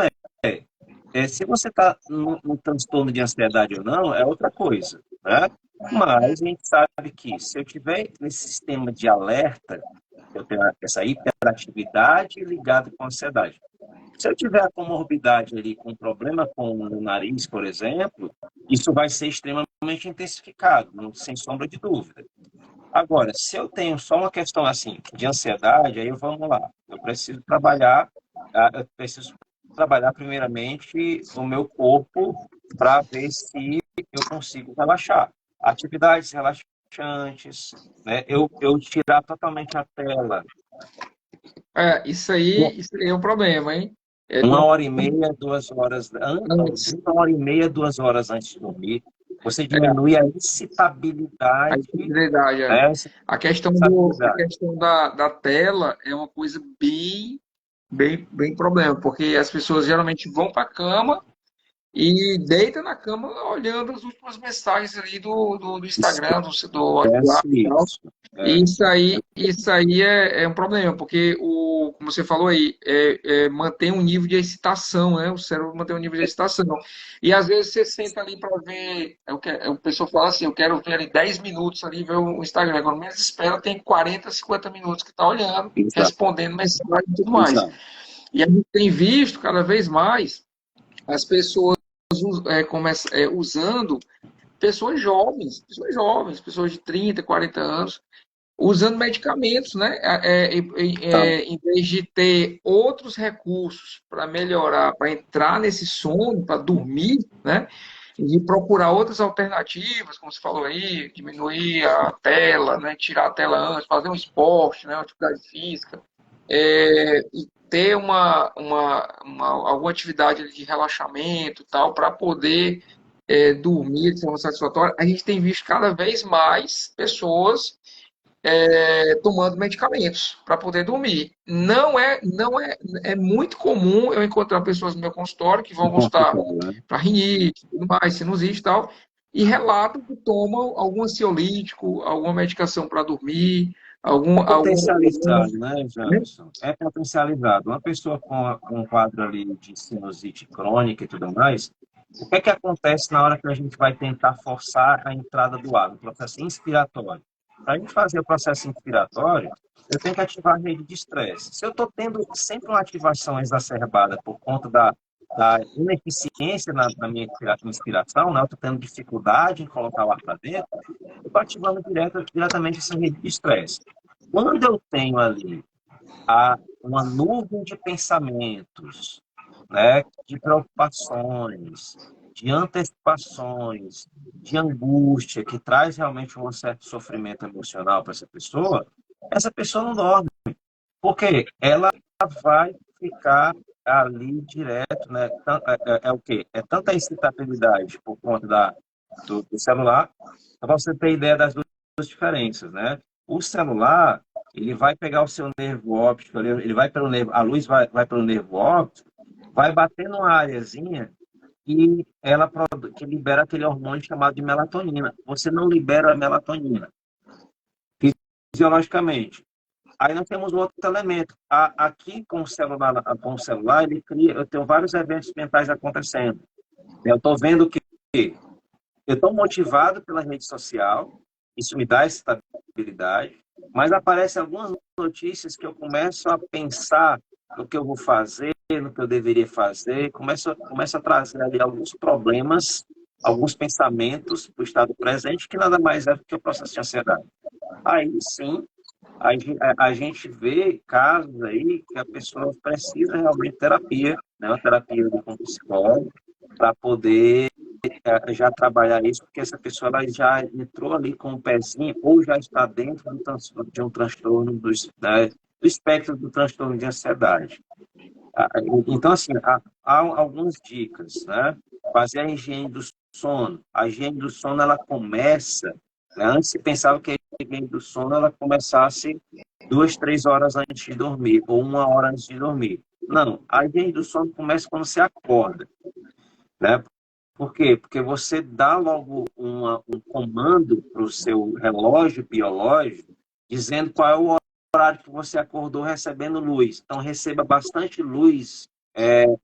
se você está no transtorno de ansiedade ou não, é outra coisa, né? Mas a gente sabe que se eu tiver nesse sistema de alerta, eu tenho essa hiperatividade ligada com a ansiedade. Se eu tiver a comorbidade ali com problema com o nariz, por exemplo, isso vai ser extremamente intensificado, sem sombra de dúvida. Agora, se eu tenho só uma questão assim de ansiedade, aí vamos lá. Eu preciso trabalhar primeiramente o meu corpo para ver se eu consigo relaxar. Atividades relaxantes, né? Eu tirar totalmente a tela. Isso aí é um problema, hein? É, Uma hora e meia, 2 horas, antes, 1 hora e meia, 2 horas antes de dormir, você é, diminui a a excitabilidade, excitabilidade, né? a Excitabilidade. questão da tela é uma coisa bem problema, porque as pessoas geralmente vão para a cama e deitam na cama olhando as últimas mensagens ali do Instagram, do WhatsApp Esquece e tal. isso. E É, isso aí é um problema, porque como você falou aí, mantém um nível de excitação, né? O cérebro mantém um nível de excitação. E às vezes você senta ali para ver, o pessoal fala assim, eu quero ver ali 10 minutos ali, ver o Instagram. Quando menos espera, tem 40, 50 minutos que está olhando, exato, respondendo mensagem e tudo mais. exato. E a gente tem visto cada vez mais as pessoas usando pessoas jovens, pessoas de 30, 40 anos, usando medicamentos, né? Em vez de ter outros recursos para melhorar, para entrar nesse sono, para dormir, né? E procurar outras alternativas, como você falou aí, diminuir a tela, né? Tirar a tela antes, fazer um esporte, né? Uma atividade física, e ter alguma atividade de relaxamento, tal, para poder dormir de forma satisfatória. A gente tem visto cada vez mais pessoas tomando medicamentos para poder dormir. É muito comum eu encontrar pessoas no meu consultório que vão consultar Complicado, né? para rinite, tudo mais, sinusite e tal, e relatam que tomam algum ansiolítico, alguma medicação para dormir, É algum. potencializado, né, Janderson? É potencializado. Uma pessoa com um quadro ali de sinusite crônica e tudo mais, o que é que acontece na hora que a gente vai tentar forçar a entrada do ar, no processo inspiratório? Para a gente fazer o processo inspiratório, eu tenho que ativar a rede de estresse. Se eu estou tendo sempre uma ativação exacerbada por conta da ineficiência na minha inspiração, né? Eu estou tendo dificuldade em colocar o ar para dentro, eu estou ativando diretamente essa rede de estresse. Quando eu tenho ali uma nuvem de pensamentos, né, de preocupações, de antecipações, de angústia, que traz realmente um certo sofrimento emocional para essa pessoa não dorme, porque ela vai ficar ali direto, né? É o quê? É tanta excitabilidade por conta do celular, para você ter ideia das duas diferenças, né? O celular, ele vai pegar o seu nervo óptico, ele vai pelo nervo, a luz vai pelo nervo óptico, vai bater numa areazinha e que libera aquele hormônio chamado de melatonina. Você não libera a melatonina fisiologicamente. Aí nós temos outro elemento. Aqui com o celular, eu tenho vários eventos mentais acontecendo. Eu estou vendo que eu estou motivado pela rede social, isso me dá estabilidade, mas aparecem algumas notícias que eu começo a pensar no que eu vou fazer, no que eu deveria fazer, começo a trazer ali alguns problemas, alguns pensamentos para o estado presente, que nada mais é do que o processo de ansiedade. Aí sim, a gente vê casos aí que a pessoa precisa realmente de terapia, né? Uma terapia com psicólogo, para poder já trabalhar isso, porque essa pessoa ela já entrou ali com o pezinho ou já está dentro de um transtorno do espectro do transtorno de ansiedade. Ah, então, assim, há algumas dicas, né? Fazer a higiene do sono. A higiene do sono, ela começa, né? Antes se pensava que a higiene do sono, ela começasse 2, 3 horas antes de dormir, ou 1 hora antes de dormir. Não, a higiene do sono começa quando você acorda, né? Por quê? Porque você dá logo um comando para o seu relógio biológico, dizendo qual é o horário que você acordou recebendo luz. Então, receba bastante luz,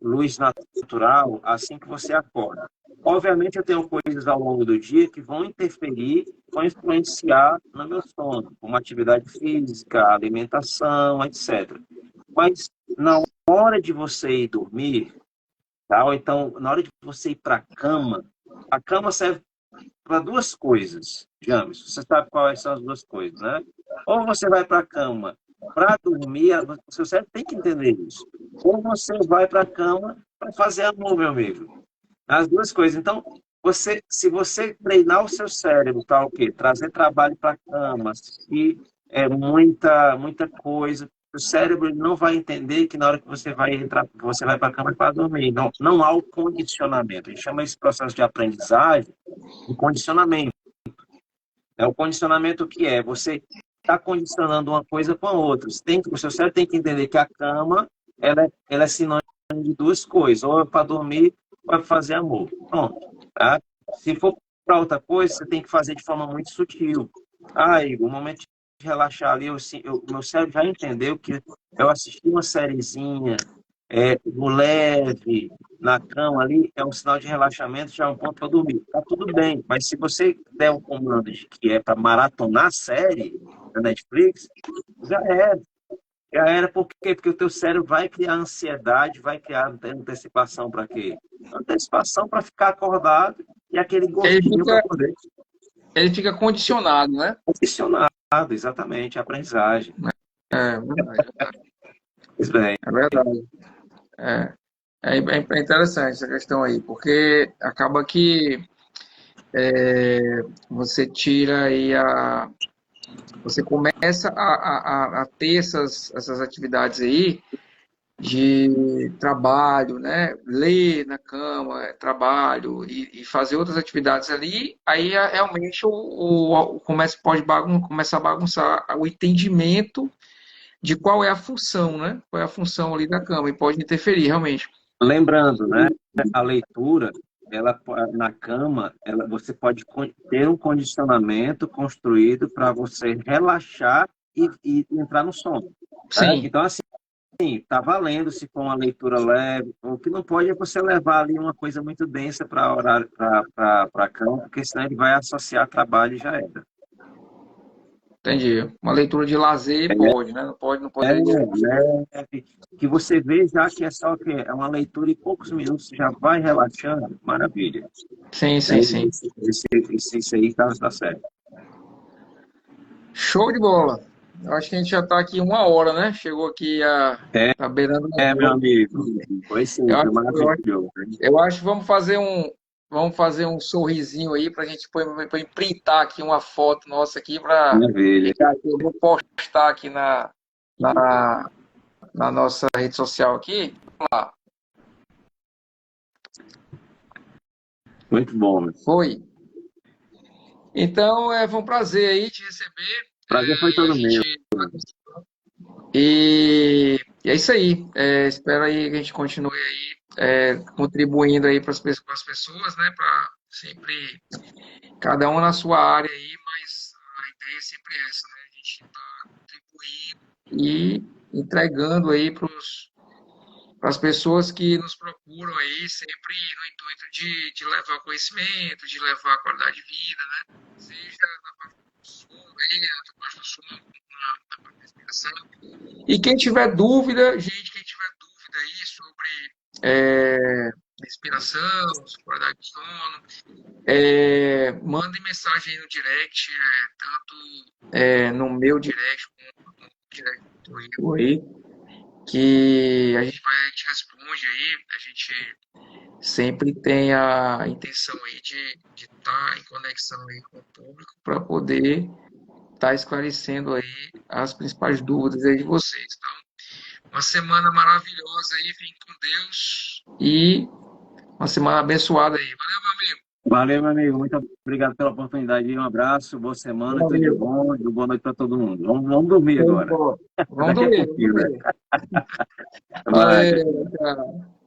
luz natural, assim que você acorda. Obviamente, eu tenho coisas ao longo do dia que vão interferir, vão influenciar no meu sono, como atividade física, alimentação, etc. Mas, na hora de você ir dormir, tá? Ou então, na hora de você ir para a cama serve para duas coisas, James. Você sabe quais são as duas coisas, né? Ou você vai para a cama para dormir, o seu cérebro tem que entender isso. Ou você vai para a cama para fazer amor, meu amigo. As duas coisas. Então, se você treinar o seu cérebro para o quê? Trazer trabalho para a cama, assistir muita coisa, o cérebro não vai entender que na hora que você vai entrar, que você vai para a cama para dormir. Não há o condicionamento. A gente chama esse processo de aprendizagem de condicionamento. É o condicionamento que é você está condicionando uma coisa com a outra. O seu cérebro tem que entender que a cama ela é sinônimo de duas coisas, ou é para dormir ou é para fazer amor. Pronto. Tá? Se for para outra coisa, você tem que fazer de forma muito sutil. Ah, Igor, o momento de relaxar ali, meu cérebro já entendeu que eu assisti uma sériezinha, no leve, na cama ali, é um sinal de relaxamento, já é um ponto para dormir. Tá tudo bem, mas se você der um comando de que é para maratonar a série da Netflix, já era. Já era por quê? Porque o teu cérebro vai criar ansiedade, vai criar antecipação para quê? Antecipação para ficar acordado e aquele Ele gostinho para fica, poder ele fica condicionado, né? condicionado, exatamente, a aprendizagem. É verdade, Pois bem, é verdade. É, é interessante essa questão aí, porque acaba que você tira aí você começa a ter essas atividades aí de trabalho, né? Ler na cama, trabalho e fazer outras atividades ali, aí realmente começa a bagunçar o entendimento de qual é a função, né? Qual é a função ali da cama e pode interferir realmente. lembrando, né, a leitura, ela na cama, você pode ter um condicionamento construído para você relaxar e entrar no sono. Tá? Sim, Então, assim, tá valendo se for uma leitura leve. O que não pode é você levar ali uma coisa muito densa para horário para a cama, porque senão ele vai associar trabalho e já era. entendi. Uma leitura de lazer pode, né? Não poderia. Leve, que você vê já que é só que é uma leitura e poucos minutos você já vai relaxando, maravilha. Sim, É, sim, sim. isso aí tá certo. Show de bola. Eu acho que a gente já está aqui 1 hora, né? Chegou aqui É, tá beirando 1 hora. meu amigo. Foi sim, Eu foi acho, eu acho, maravilhoso, hein? eu acho que vamos fazer um sorrisinho aí para a gente pra printar aqui uma foto nossa aqui para Maravilha. ficar aqui. Eu vou postar aqui na, na nossa rede social aqui. Vamos lá. Muito bom, meu. Foi. Então, foi um prazer aí te receber. Prazer foi E a todo meu. gente e é isso aí. Espero aí que a gente continue aí contribuindo aí para as pessoas, né? Para sempre cada um na sua área aí, mas a ideia é sempre essa, né? A gente está contribuindo e entregando aí para as pessoas que nos procuram aí, sempre no intuito de levar conhecimento, de levar qualidade de vida, né? Seja na parte do sono aí, na parte do sono, na parte da respiração. E quem tiver dúvida, gente, quem tiver dúvida aí sobre respiração, qualidade do sono, mande mensagem aí no direct, tanto no meu direct como no direct do Igor aí, que a gente responde aí, a gente sempre tem a intenção aí de estar em conexão aí com o público para poder estar esclarecendo aí as principais dúvidas aí de vocês. Então, uma semana maravilhosa aí, fiquem com Deus e uma semana abençoada aí. Valeu, meu amigo. Valeu, meu amigo. Muito obrigado pela oportunidade. Um abraço, boa semana, tudo de Valeu. bom e boa noite para todo mundo. Vamos dormir agora. Vamos Daqui a dormir, vamos pouquinho, né? dormir. Vai. Valeu, tchau.